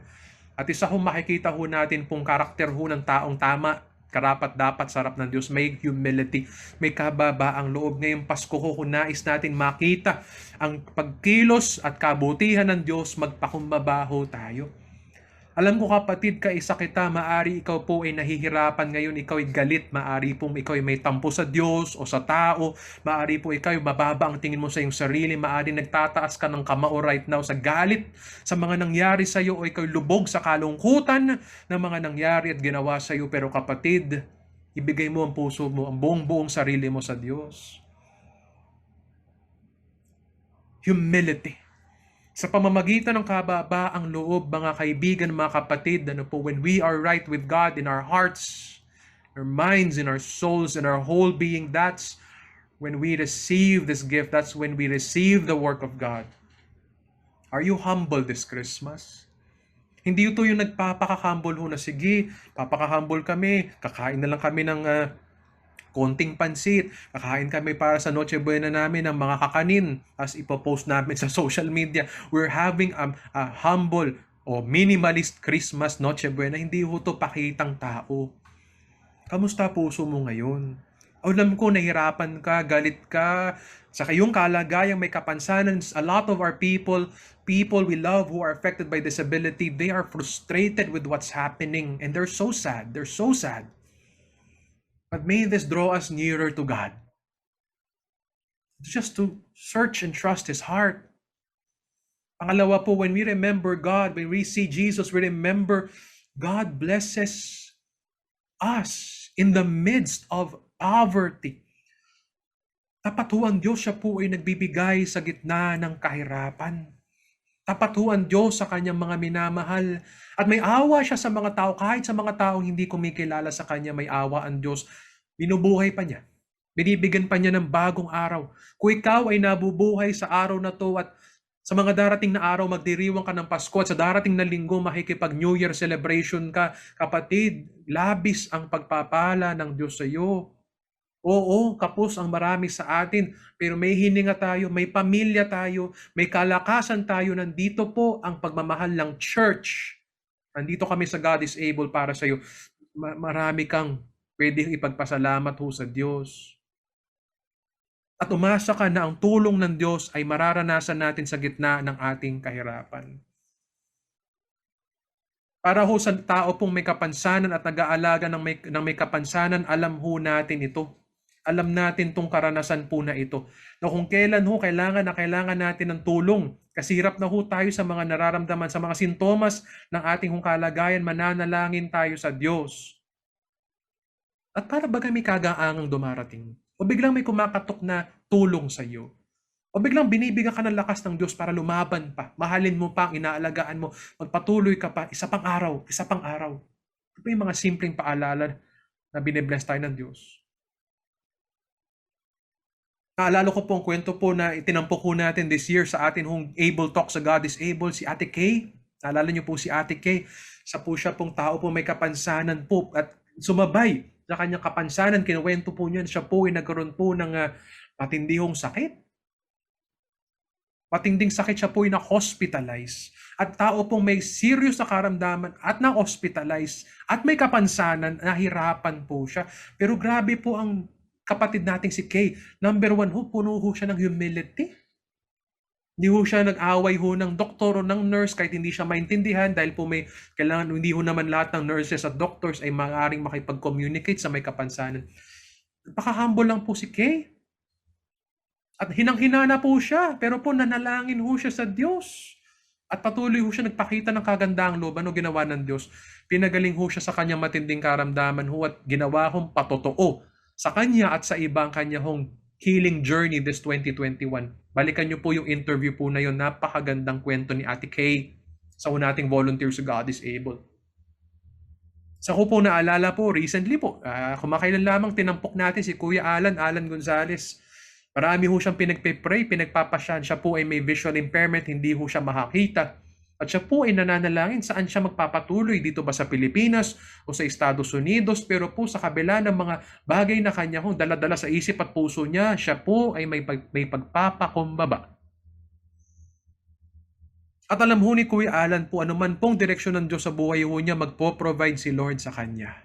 At isa ho makikita ho natin pong karakter ho ng taong tama, karapat dapat sarap ng Diyos. May humility, may kababaang loob. Ngayong Pasko ho, kung nais natin makita ang pagkilos at kabutihan ng Diyos, magpakumbaba ho tayo. Alam ko kapatid, kaisa kita, maari ikaw po ay nahihirapan ngayon, ikaw ay galit, maari po ikaw ay may tampo sa Diyos o sa tao, maari po ikaw ay mababa ang tingin mo sa iyong sarili, maari nagtataas ka ng kamao right now sa galit sa mga nangyari sa iyo o ikaw ay lubog sa kalungkutan ng mga nangyari at ginawa sa iyo. Pero kapatid, ibigay mo ang puso mo, ang buong sarili mo sa Diyos. Humility. Sa pamamagitan ng kababaang loob, mga kaibigan, mga kapatid, when we are right with God in our hearts, our minds, in our souls, in our whole being, that's when we receive this gift. That's when we receive the work of God. Are you humble this Christmas? Hindi ito yung nagpapaka-humble ho na, sige, papaka-humble kami, kakain na lang kami ng konting pansit, kakain kami para sa Noche Buena namin ng mga kakanin as ipopost namin sa social media. We're having a humble o minimalist Christmas Noche Buena. Hindi ho to pakitang tao. Kamusta puso mo ngayon? Alam ko nahirapan ka, galit ka, sa kayong kalagayang may kapansanan. A lot of our people we love who are affected by disability, they are frustrated with what's happening and they're so sad. They're so sad. But may this draw us nearer to God. Just to search and trust His heart. Pangalawa po, when we remember God, when we see Jesus, we remember God blesses us in the midst of poverty. Tapat ho ang Diyos, siya po ay nagbibigay sa gitna ng kahirapan. Tapat ho ang Diyos sa kanyang mga minamahal. At may awa siya sa mga tao, kahit sa mga taong hindi kumikilala sa kanya, may awa ang Diyos. Binubuhay pa niya. Binibigyan pa niya ng bagong araw. Kung ikaw ay nabubuhay sa araw na to at sa mga darating na araw, magdiriwang ka ng Pasko at sa darating na linggo, makikipag New Year celebration ka, kapatid, labis ang pagpapala ng Diyos sa iyo. Oo, kapos ang marami sa atin, pero may hininga tayo, may pamilya tayo, may kalakasan tayo. Nandito po ang pagmamahal ng church. Nandito kami sa God is Able para sa iyo. Marami kang pwedeng ipagpasalamat ho sa Diyos. At umasa ka na ang tulong ng Diyos ay mararanasan natin sa gitna ng ating kahirapan. Para ho sa tao pong may kapansanan at nag-aalaga ng may kapansanan, alam ho natin ito. Alam natin tong karanasan po na ito. Na kung kailan ho kailangan natin ng tulong. Kasi hirap na ho tayo sa mga nararamdaman, sa mga sintomas ng ating kalagayan, mananalangin tayo sa Diyos. At para baga may kagaangang dumarating. O biglang may kumakatok na tulong sa iyo. O biglang binibigyan ka ng lakas ng Diyos para lumaban pa. Mahalin mo pa ang inaalagaan mo. Magpatuloy ka pa. Isa pang araw. Isa pang araw. Ito yung mga simpleng paalala na binibless tayo ng Diyos. Naalala ko po ang kwento po na itinampok ko natin this year sa atin hong Able Talk sa God is Able, si Ate Kay. Naalala niyo po si Ate Kay. Siya pong tao po may kapansanan po at sumabay sa kanyang kapansanan. Kinuwento po niya, siya po ay nagkaroon po ng matindihong sakit. Matinding sakit, siya po ay na-hospitalize. At tao pong may serious na karamdaman at na-hospitalize at may kapansanan, nahirapan po siya. Pero grabe po ang kapatid nating si Kay. Number one ho, puno ho siya ng humility. Hindi ho siya nag-away ho ng doktor o ng nurse kahit hindi siya maintindihan dahil po may kailangan, hindi ho naman lahat ng nurses at doctors ay maaaring makipag-communicate sa may kapansanan. Napaka-humble lang po si Kay. At hinang-hina na po siya, pero po nanalangin ho siya sa Diyos. At patuloy ho siya nagpakita ng kagandaang loob. Ano ginawa ng Diyos? Pinagaling ho siya sa kanyang matinding karamdaman ho at ginawa hong patotoo sa kanya at sa ibang kanya hong healing journey this 2021. Balikan niyo po yung interview po na yun. Napakagandang kwento ni Ate Kay sa nating volunteer sa God is Able. Sa ko po naalala po, recently po, kumakailan lamang tinampok natin si Kuya Alan Gonzales. Marami ho siyang pinagpipray, pinagpapasyan. Siya po ay may visual impairment, hindi ho siya makakita. At siya po ay nananalangin saan siya magpapatuloy, dito ba sa Pilipinas o sa Estados Unidos. Pero po sa kabila ng mga bagay na kanya hong dala-dala sa isip at puso niya, siya po ay may pagpapakumbaba. At alam ho ni Kuya Alan po, anuman pong direksyon ng Diyos sa buhay ho niya, magpo-provide si Lord sa kanya.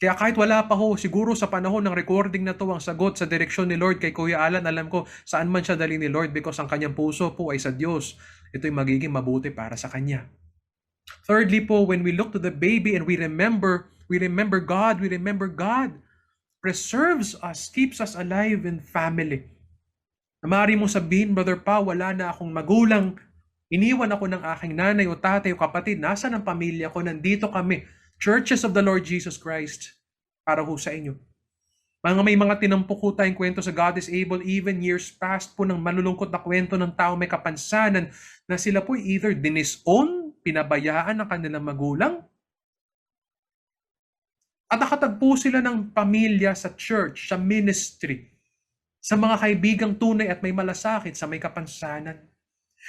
Kaya kahit wala pa ho, siguro sa panahon ng recording na to, ang sagot sa direksyon ni Lord kay Kuya Alan, alam ko saan man siya dali ni Lord because ang kanyang puso po ay sa Diyos. Ito'y magiging mabuti para sa kanya. Thirdly po, when we look to the baby and we remember God preserves us, keeps us alive in family. Maaari mo sabihin, Brother Pa, wala na akong magulang. Iniwan ako ng aking nanay o tatay o kapatid. Nasaan ang pamilya ko? Nandito kami. Churches of the Lord Jesus Christ para ho sa inyo. May mga tinampok ho tayong kwento sa God is Able, even years past po ng malulungkot na kwento ng tao may kapansanan na sila po either dinisown, pinabayaan ng kanilang magulang, at nakatagpo sila ng pamilya sa church, sa ministry, sa mga kaibigang tunay at may malasakit sa may kapansanan.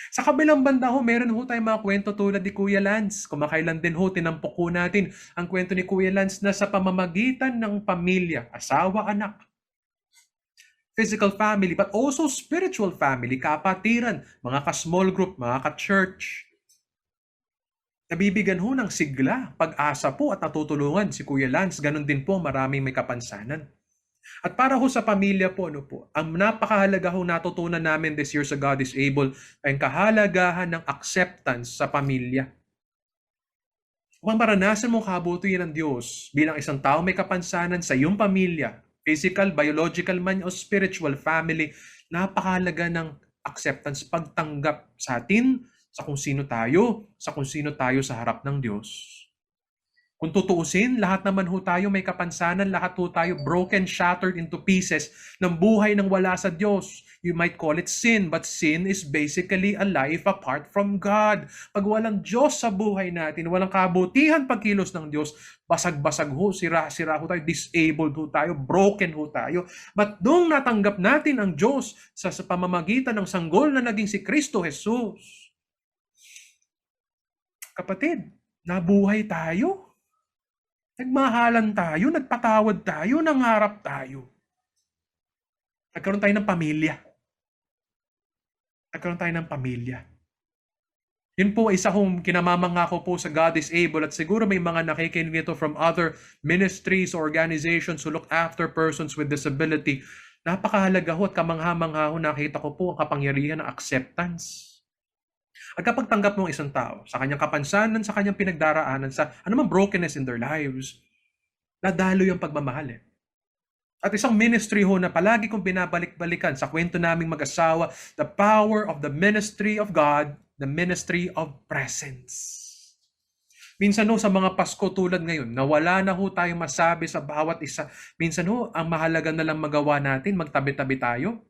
Sa kabilang banda ho, meron ho tayong mga kwento tulad ni Kuya Lance. Kumakailan din ho, tinampok ho natin ang kwento ni Kuya Lance na sa pamamagitan ng pamilya, asawa, anak, physical family, but also spiritual family, kapatiran, mga ka-small group, mga ka-church. Nabibigyan ho ng sigla, pag-asa po at natutulungan si Kuya Lance. Ganon din po, maraming may kapansanan. At para ho sa pamilya po, ang napakahalaga ho natutunan namin this year sa God is Able ay ang kahalagahan ng acceptance sa pamilya. Kung maranasan mo kabutihan ng Diyos bilang isang tao may kapansanan sa iyong pamilya, physical, biological man o spiritual family, napakahalaga ng acceptance, pagtanggap sa atin, sa kung sino tayo sa harap ng Diyos. Kung tutuusin, lahat naman ho tayo may kapansanan, lahat ho tayo broken, shattered into pieces ng buhay ng wala sa Diyos. You might call it sin, but sin is basically a life apart from God. Pag walang Diyos sa buhay natin, walang kabutihan pagkilos ng Diyos, basag-basag ho, sira-sira ho tayo, disabled ho tayo, broken ho tayo. But doong natanggap natin ang Diyos sa pamamagitan ng sanggol na naging si Kristo Jesus. Kapatid, nabuhay tayo. Nagmahalan tayo, nagpatawad tayo, nangarap tayo. Nagkaroon tayo ng pamilya. Yun po, isa kong kinamamangako po sa God is Able at siguro may mga nakikinig nito from other ministries or organizations who look after persons with disability. Napakahalaga ho at kamangha-mangha ho nakita ko po ang kapangyarihan ng acceptance. At kapag tanggap mo ang isang tao sa kanyang kapansanan, sa kanyang pinagdaraanan, sa anumang brokenness in their lives, nadalo yung pagmamahal. At isang ministry ho na palagi kong binabalik-balikan sa kwento naming mag-asawa, the power of the ministry of God, the ministry of presence. Minsan ho sa mga Pasko tulad ngayon, nawala na ho tayong masabi sa bawat isa. Minsan ho, ang mahalaga na lang magawa natin, magtabi-tabi tayo.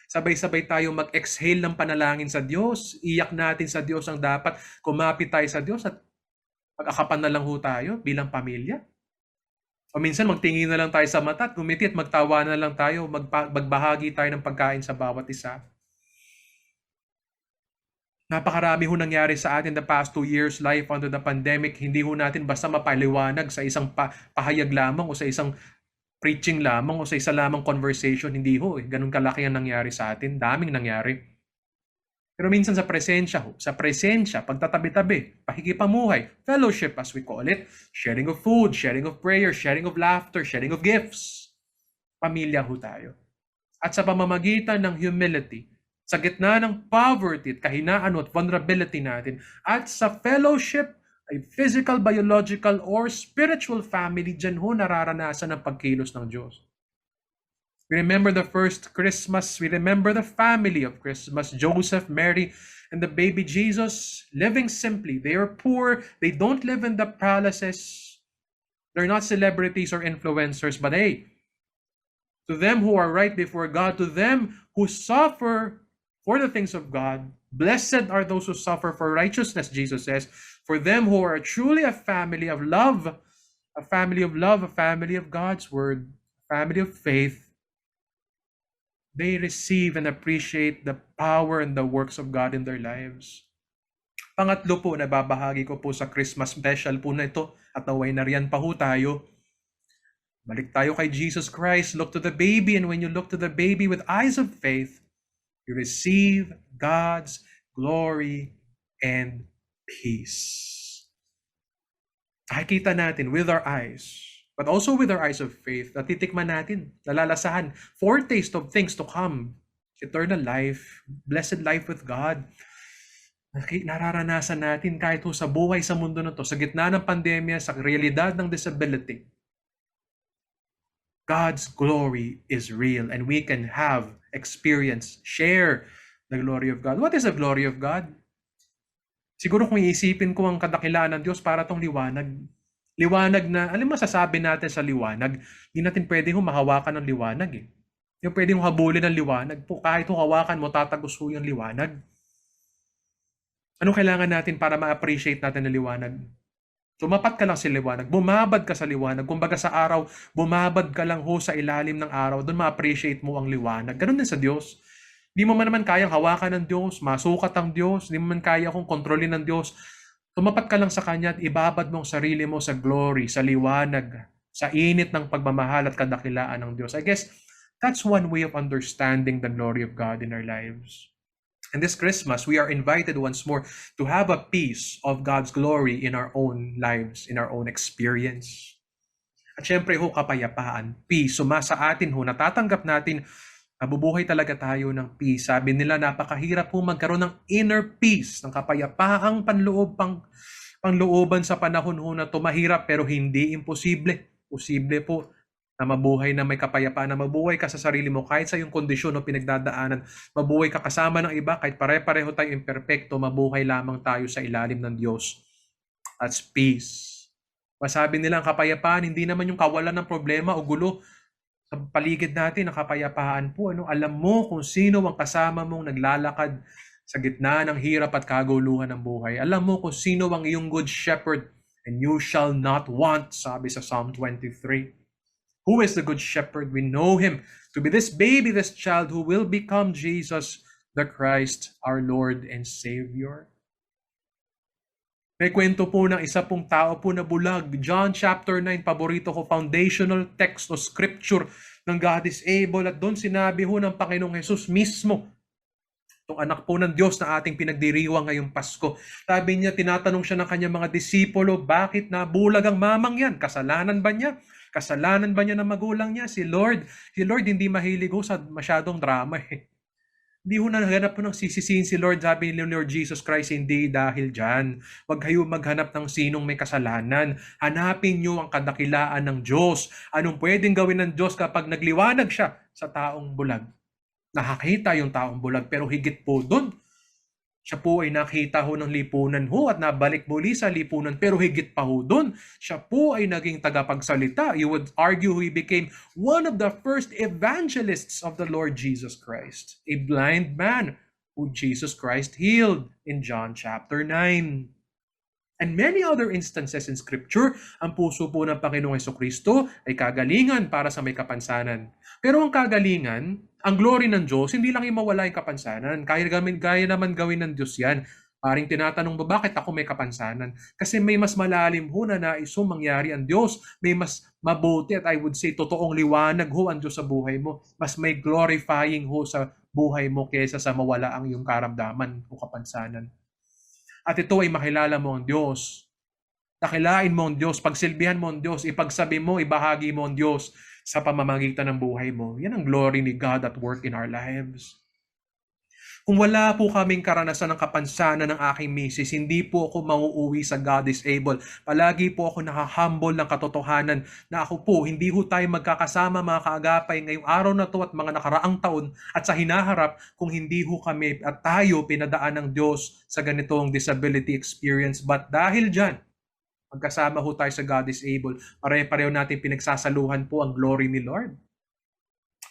Sabay-sabay tayo mag-exhale ng panalangin sa Diyos. Iyak natin sa Diyos ang dapat. Kumapit tayo sa Diyos at mag-akapan na lang ho tayo bilang pamilya. O minsan magtingin na lang tayo sa mata at gumiti at magtawa na lang tayo. Magbahagi tayo ng pagkain sa bawat isa. Napakarami ho nangyari sa atin the past 2 years life under the pandemic. Hindi ho natin basta mapaliwanag sa isang pahayag lamang o sa isang preaching lamang o sa isa lamang conversation, hindi ho. Ganun kalaki ang nangyari sa atin. Daming nangyari. Pero minsan sa presensya, pagtatabi-tabi, pakikipamuhay, fellowship as we call it, sharing of food, sharing of prayer, sharing of laughter, sharing of gifts. Pamilya ho tayo. At sa pamamagitan ng humility, sa gitna ng poverty at kahinaan at vulnerability natin, at sa fellowship, ay physical, biological, or spiritual family, dyan ho nararanasan ang pagkilos ng Diyos. We remember the first Christmas. We remember the family of Christmas, Joseph, Mary, and the baby Jesus, living simply. They are poor. They don't live in the palaces. They're not celebrities or influencers, but hey, to them who are right before God, to them who suffer for the things of God, blessed are those who suffer for righteousness, Jesus says. For them who are truly a family of love, a family of God's word, a family of faith, they receive and appreciate the power and the works of God in their lives. Pangatlo po, nababahagi ko po sa Christmas special po na ito at naway na riyan pa ho tayo. Balik tayo kay Jesus Christ, look to the baby, and when you look to the baby with eyes of faith, you receive God's glory and peace. Nakikita natin with our eyes, but also with our eyes of faith, natitikman natin, nalalasahan, foretaste of things to come, eternal life, blessed life with God. Nararanasan natin kahit sa buhay sa mundo na to, sa gitna ng pandemya, sa realidad ng disability, God's glory is real and we can have, experience, share the glory of God. What is the glory of God? Siguro kung iisipin ko ang kadakilaan ng Diyos para tong liwanag. Liwanag na, alam mo masasabi natin sa liwanag, hindi natin pwedeng mahawakan ng liwanag eh. Hindi pwedeng habulin ng liwanag. Po, kahit hawakan mo, tatagos yung liwanag. Ano kailangan natin para ma-appreciate natin ang liwanag? Tumapat ka lang sa liwanag, bumabad ka sa liwanag. Kumbaga sa araw, bumabad ka lang sa ilalim ng araw, doon ma-appreciate mo ang liwanag. Ganun din sa Diyos. Hindi mo man naman kayang hawakan ng Diyos, masukat ang Diyos, hindi mo man kaya kung kontrolin ng Diyos. Tumapat ka lang sa Kanya at ibabad mo ang sarili mo sa glory, sa liwanag, sa init ng pagmamahal at kadakilaan ng Diyos. I guess that's one way of understanding the glory of God in our lives. And this Christmas, we are invited once more to have a piece of God's glory in our own lives, in our own experience. At syempre ho, kapayapaan, peace. Sumasa atin ho, natatanggap natin, nabubuhay talaga tayo ng peace. Sabi nila, napakahirap po magkaroon ng inner peace, ng kapayapaang panlooban sa panahon ho na tumahirap, pero hindi imposible. Posible po na mabuhay na may kapayapaan, na mabuhay ka sa sarili mo kahit sa iyong kondisyon o pinagdadaanan. Mabuhay ka kasama ng iba kahit pare-pareho tayo imperfecto, mabuhay lamang tayo sa ilalim ng Diyos. That's peace. Masabi nila ang kapayapaan, hindi naman yung kawalan ng problema o gulo sa paligid natin. Ang kapayapaan po, alam mo kung sino ang kasama mong naglalakad sa gitna ng hirap at kaguluhan ng buhay. Alam mo kung sino ang iyong good shepherd, and you shall not want, sabi sa Psalm 23. Who is the good shepherd? We know him to be this baby, this child who will become Jesus, the Christ, our Lord and Savior. May kwento po ng isa pong tao po na bulag. John chapter 9, paborito ko, foundational text o scripture ng God is able. At doon sinabi ho ng Panginoong Jesus mismo, itong anak po ng Diyos na ating pinagdiriwang ngayong Pasko. Sabi niya, tinatanong siya ng kanyang mga disipulo, bakit nabulag ang mamang yan? Kasalanan ba niya? Kasalanan ba niya ng magulang niya? Si Lord hindi mahilig ho sa masyadong drama eh. Hindi ho naghanap po ng sisisihin si Lord. Sabi ni Lord Jesus Christ, hindi dahil dyan. Huwag kayo maghanap ng sinong may kasalanan. Hanapin niyo ang kadakilaan ng Diyos. Anong pwedeng gawin ng Diyos kapag nagliwanag siya sa taong bulag? Nakakita yung taong bulag, pero higit po doon, siya po ay nakita ho ng lipunan ho at nabalik muli sa lipunan, pero higit pa ho doon, siya po ay naging tagapagsalita. You would argue he became one of the first evangelists of the Lord Jesus Christ, a blind man who Jesus Christ healed in John chapter 9. And many other instances in Scripture, ang puso po ng Panginoong Jesucristo ay kagalingan para sa may kapansanan. Pero ang kagalingan, ang glory ng Diyos, hindi lang yung mawala yung kapansanan. Kaya naman gawin ng Diyos yan. Paring tinatanong mo, bakit ako may kapansanan? Kasi may mas malalim ho na naiso mangyari ang Diyos. May mas mabuti at I would say, totoong liwanag ho ang Diyos sa buhay mo. Mas may glorifying ho sa buhay mo kaysa sa mawala ang iyong karamdaman o kapansanan. At ito ay makilala mo ang Diyos. Dakilain mo ang Diyos, pagsilbihan mo ang Diyos, ipagsabi mo, ibahagi mo ang Diyos sa pamamagitan ng buhay mo. Yan ang glory ni God at work in our lives. Kung wala po kaming karanasan ng kapansanan ng aking misis, hindi po ako mauuwi sa God is able. Palagi po ako nakahumble ng katotohanan na ako po, hindi ho tayo magkakasama mga kaagapay ngayong araw na to at mga nakaraang taon at sa hinaharap kung hindi ho kami at tayo pinadaan ng Diyos sa ganitong disability experience. But dahil dyan, magkasama ho tayo sa God is able. Pare-pareho natin pinagsasaluhan po ang glory ni Lord.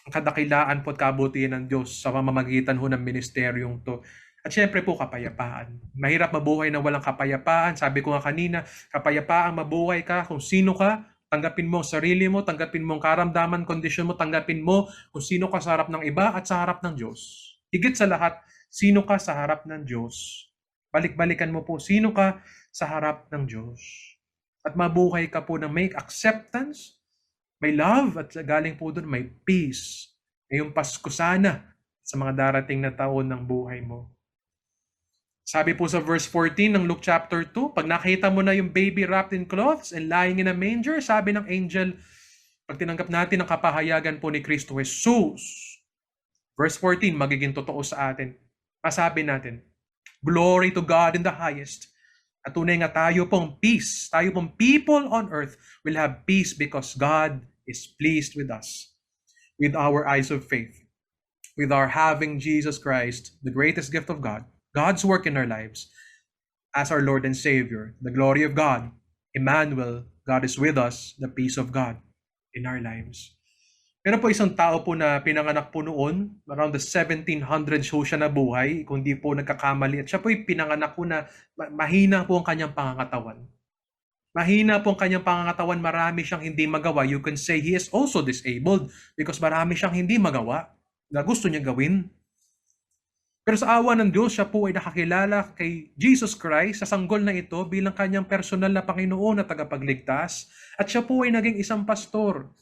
Ang kadakilaan po at kabutihan ng Diyos sa pamamagitan ho ng ministeryong to. At syempre po, kapayapaan. Mahirap mabuhay na walang kapayapaan. Sabi ko nga kanina, kapayapaan, mabuhay ka kung sino ka, tanggapin mo ang sarili mo, tanggapin mo ang karamdaman, kondisyon mo, tanggapin mo kung sino ka sa harap ng iba at sa harap ng Diyos. Higit sa lahat, sino ka sa harap ng Diyos. Balik-balikan mo po, sino ka sa harap ng Diyos. At mabuhay ka po na make acceptance, may love at galing po doon may peace. Ngayong Pasko sana sa mga darating na taon ng buhay mo. Sabi po sa verse 14 ng Luke chapter 2, pag nakita mo na yung baby wrapped in cloths and lying in a manger, sabi ng angel, pag tinanggap natin ang kapahayagan po ni Kristo Jesus, verse 14, magiging totoo sa atin. Masabi natin, glory to God in the highest. At tunay nga tayo pong peace, tayo pong people on earth will have peace because God is pleased with us, with our eyes of faith, with our having Jesus Christ, the greatest gift of God, God's work in our lives, as our Lord and Savior, the glory of God, Emmanuel, God is with us, the peace of God in our lives. Meron po isang tao po na pinanganak po noon, around the 1700s po siya nabuhay, kung di po nagkakamali. At siya po pinanganak po na mahina po ang kanyang pangangatawan. Mahina po ang kanyang pangangatawan, marami siyang hindi magawa. You can say he is also disabled because marami siyang hindi magawa na gusto niya gawin. Pero sa awa ng Diyos, siya po ay nakakilala kay Jesus Christ sa sanggol na ito bilang kanyang personal na Panginoon na tagapagligtas. At siya po ay naging isang pastor.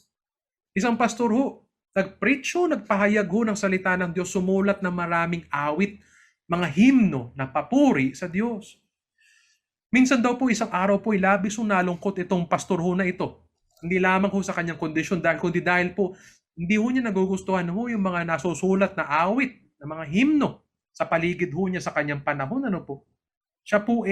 Isang pastor ho, nagpreach ho, nagpahayag ho ng salita ng Diyos, sumulat ng maraming awit, mga himno na papuri sa Diyos. Minsan daw po isang araw po, labis ho nalungkot itong pastor ho na ito. Hindi lamang ho sa kanyang kondisyon kundi dahil po hindi ho niya nagugustuhan ho yung mga nasusulat na awit, na mga himno sa paligid ho niya sa kanyang panahon. Ano po? Siya po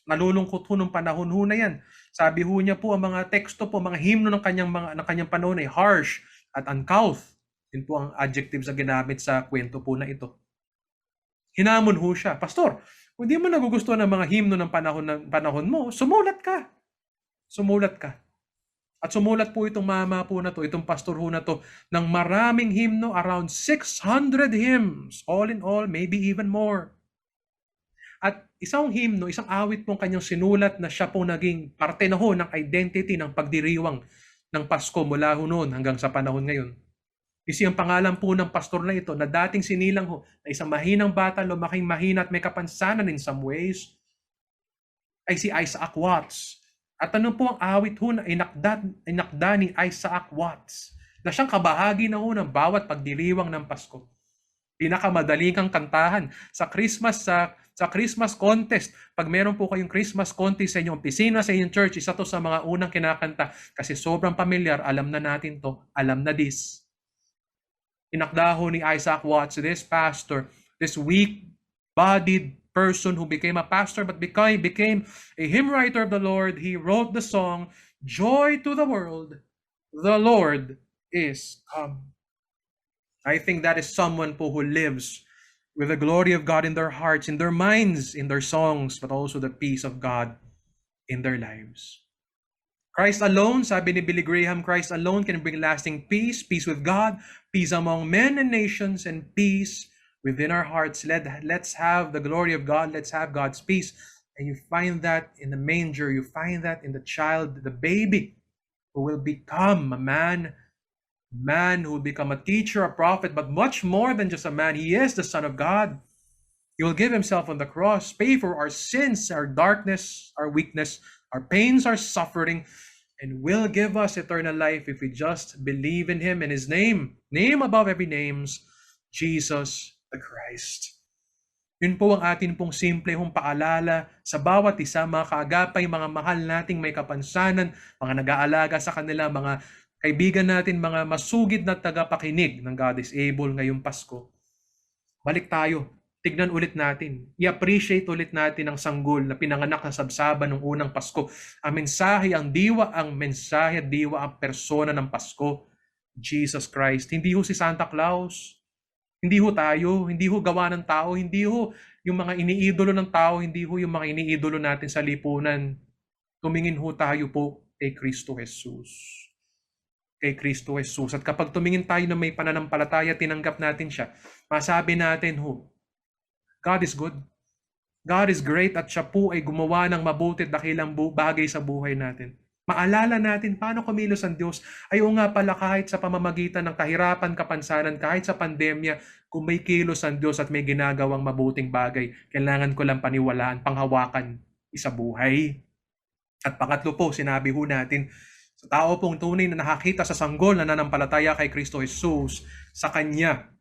nalulungkot ho nung panahon ho na yan. Sabi ho niya po ang mga teksto po, mga himno ng kanyang panahon ay harsh at uncouth. Yun po ang adjectives na ginamit sa kwento po na ito. Hinamon ho siya, Pastor, kung di mo nagugustuhan ng mga himno ng panahon mo, sumulat ka. Sumulat ka. At sumulat po itong mama po na to, itong pastor ho na to, ng maraming himno, around 600 hymns. All in all, maybe even more. At isang himno, isang awit pong kanyang sinulat na siya pong naging parte na ho ng identity ng pagdiriwang ng Pasko mula ho noon hanggang sa panahon ngayon. Kasi ang pangalan po ng pastor na ito na dating sinilang ho na isang mahinang bata, lumaking mahina at may kapansanan in some ways, ay si Isaac Watts. At ano po ang awit ho na inakda ni Isaac Watts na siyang kabahagi na ho ng bawat pagdiriwang ng Pasko. Pinakamadaling kang kantahan sa Christmas contest. Pag meron po kayong Christmas contest sa inyong opisina, sa inyong church, isa to sa mga unang kinakanta kasi sobrang pamilyar, alam na natin to, alam na this. Inakda ho ni Isaac Watts, this pastor, this weak-bodied person who became a pastor but became a hymn writer of the Lord. He wrote the song, Joy to the World, the Lord is come. I think that is someone po who lives with the glory of God in their hearts, in their minds, in their songs, but also the peace of God in their lives. Christ alone, sabi ni Billy Graham, Christ alone can bring lasting peace, peace with God, peace among men and nations, and peace within our hearts. Let's have the glory of God. Let's have God's peace. And you find that in the manger. You find that in the child, the baby, who will become a man who will become a teacher, a prophet, but much more than just a man. He is the Son of God. He will give himself on the cross, pay for our sins, our darkness, our weakness, our pains, our suffering, and will give us eternal life if we just believe in him and his name above every names, Jesus the Christ. Yun po ang atin pong simple paalala sa bawat isa, mga kaagapay, mga mahal nating may kapansanan, mga nag-aalaga sa kanila, mga kaibigan natin, mga masugid na tagapakinig ng God is Able ngayong Pasko. Balik tayo. Tignan ulit natin. I-appreciate ulit natin ang sanggol na pinanganak na sabsaban ng unang Pasko. Ang mensahe, ang diwa, ang persona ng Pasko, Jesus Christ. Hindi ho si Santa Claus. Hindi ho tayo. Hindi ho gawa ng tao. Hindi ho yung mga iniidolo ng tao. Hindi ho yung mga iniidolo natin sa lipunan. Tumingin ho tayo po kay Kristo Jesus. Kay Kristo Jesus. At kapag tumingin tayo na may pananampalataya, tinanggap natin siya, masabi natin ho, God is good. God is great at siya po ay gumawa ng mabuti at dakilang bagay sa buhay natin. Maalala natin paano kumilos ang Diyos. Ay nga pala, kahit sa pamamagitan ng kahirapan, kapansanan, kahit sa pandemya, kung may kilos ang Diyos at may ginagawang mabuting bagay, kailangan ko lang paniwalaan, panghawakan sa buhay. At pangatlo po, sinabi ho natin, sa tao pong tunay na nakakita sa sanggol na nanampalataya kay Kristo Jesus, sa Kanya,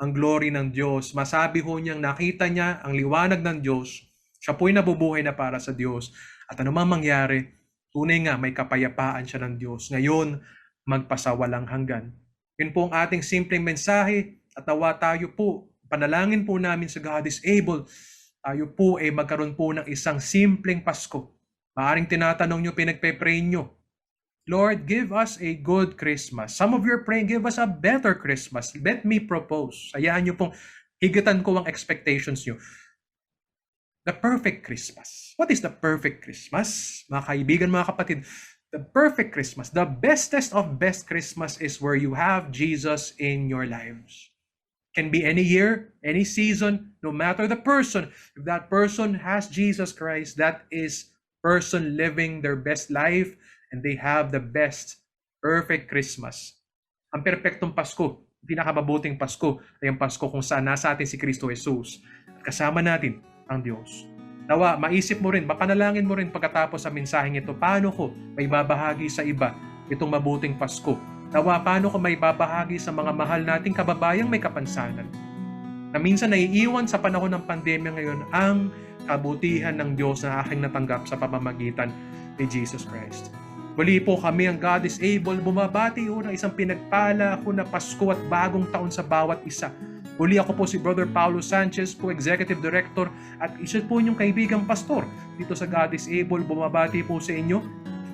ang glory ng Diyos. Masabi ho niyang nakita niya ang liwanag ng Diyos. Siya po'y nabubuhay na para sa Diyos. At anumang mangyari, tunay nga may kapayapaan siya ng Diyos. Ngayon, magpasawalang hanggan. Yun po ang ating simpleng mensahe at nawa tayo po, panalangin po namin sa God is Able. Tayo po ay magkaroon po ng isang simpleng Pasko. Maaring tinatanong nyo, pinagpe-pray nyo, Lord, give us a good Christmas. Some of you are praying, give us a better Christmas. Let me propose. Hayaan nyo pong higitan ko ang expectations nyo. The perfect Christmas. What is the perfect Christmas? Mga kaibigan, mga kapatid, the perfect Christmas, the bestest of best Christmas is where you have Jesus in your lives. Can be any year, any season, no matter the person. If that person has Jesus Christ, that is person living their best life, and they have the best, perfect Christmas. Ang perpektong Pasko, pinakamabuting Pasko, ay ang Pasko kung saan nasa atin si Kristo Jesus. At kasama natin ang Diyos. Nawa, maisip mo rin, mapanalangin mo rin pagkatapos sa mensaheng ito, paano ko may babahagi sa iba itong mabuting Pasko? Nawa, paano ko may babahagi sa mga mahal nating kababayang may kapansanan? Na minsan naiiwan sa panahon ng pandemya ngayon ang kabutihan ng Diyos na aking natanggap sa pamamagitan ni Jesus Christ. Muli po kami ang God is Able bumabati ho ng isang pinagpala ho na Pasko at bagong taon sa bawat isa. Muli ako po si Brother Paulo Sanchez po, Executive Director at isa po inyong kaibigang pastor dito sa God is Able. Bumabati po sa inyo.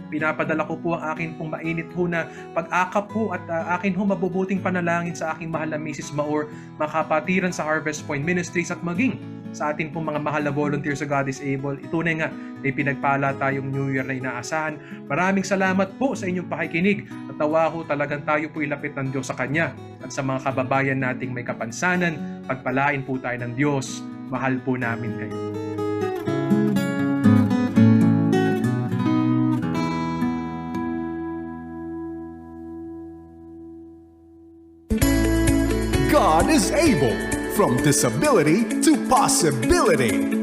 Pinapadala ko po ang akin pong mainit ho na pag-akap po at akin ho mabubuting panalangin sa aking mahal na Mrs. Maor, makapatiran sa Harvest Point Ministries at maging sa atin pong mga mahal na volunteers sa God is Able. Itunay nga, may pinagpala tayong New Year na inaasahan. Maraming salamat po sa inyong pakikinig at nawa ho talagang tayo po ilapit ng Diyos sa Kanya at sa mga kababayan nating may kapansanan, pagpalain po tayo ng Diyos. Mahal po namin kayo. God is able. From disability to possibility.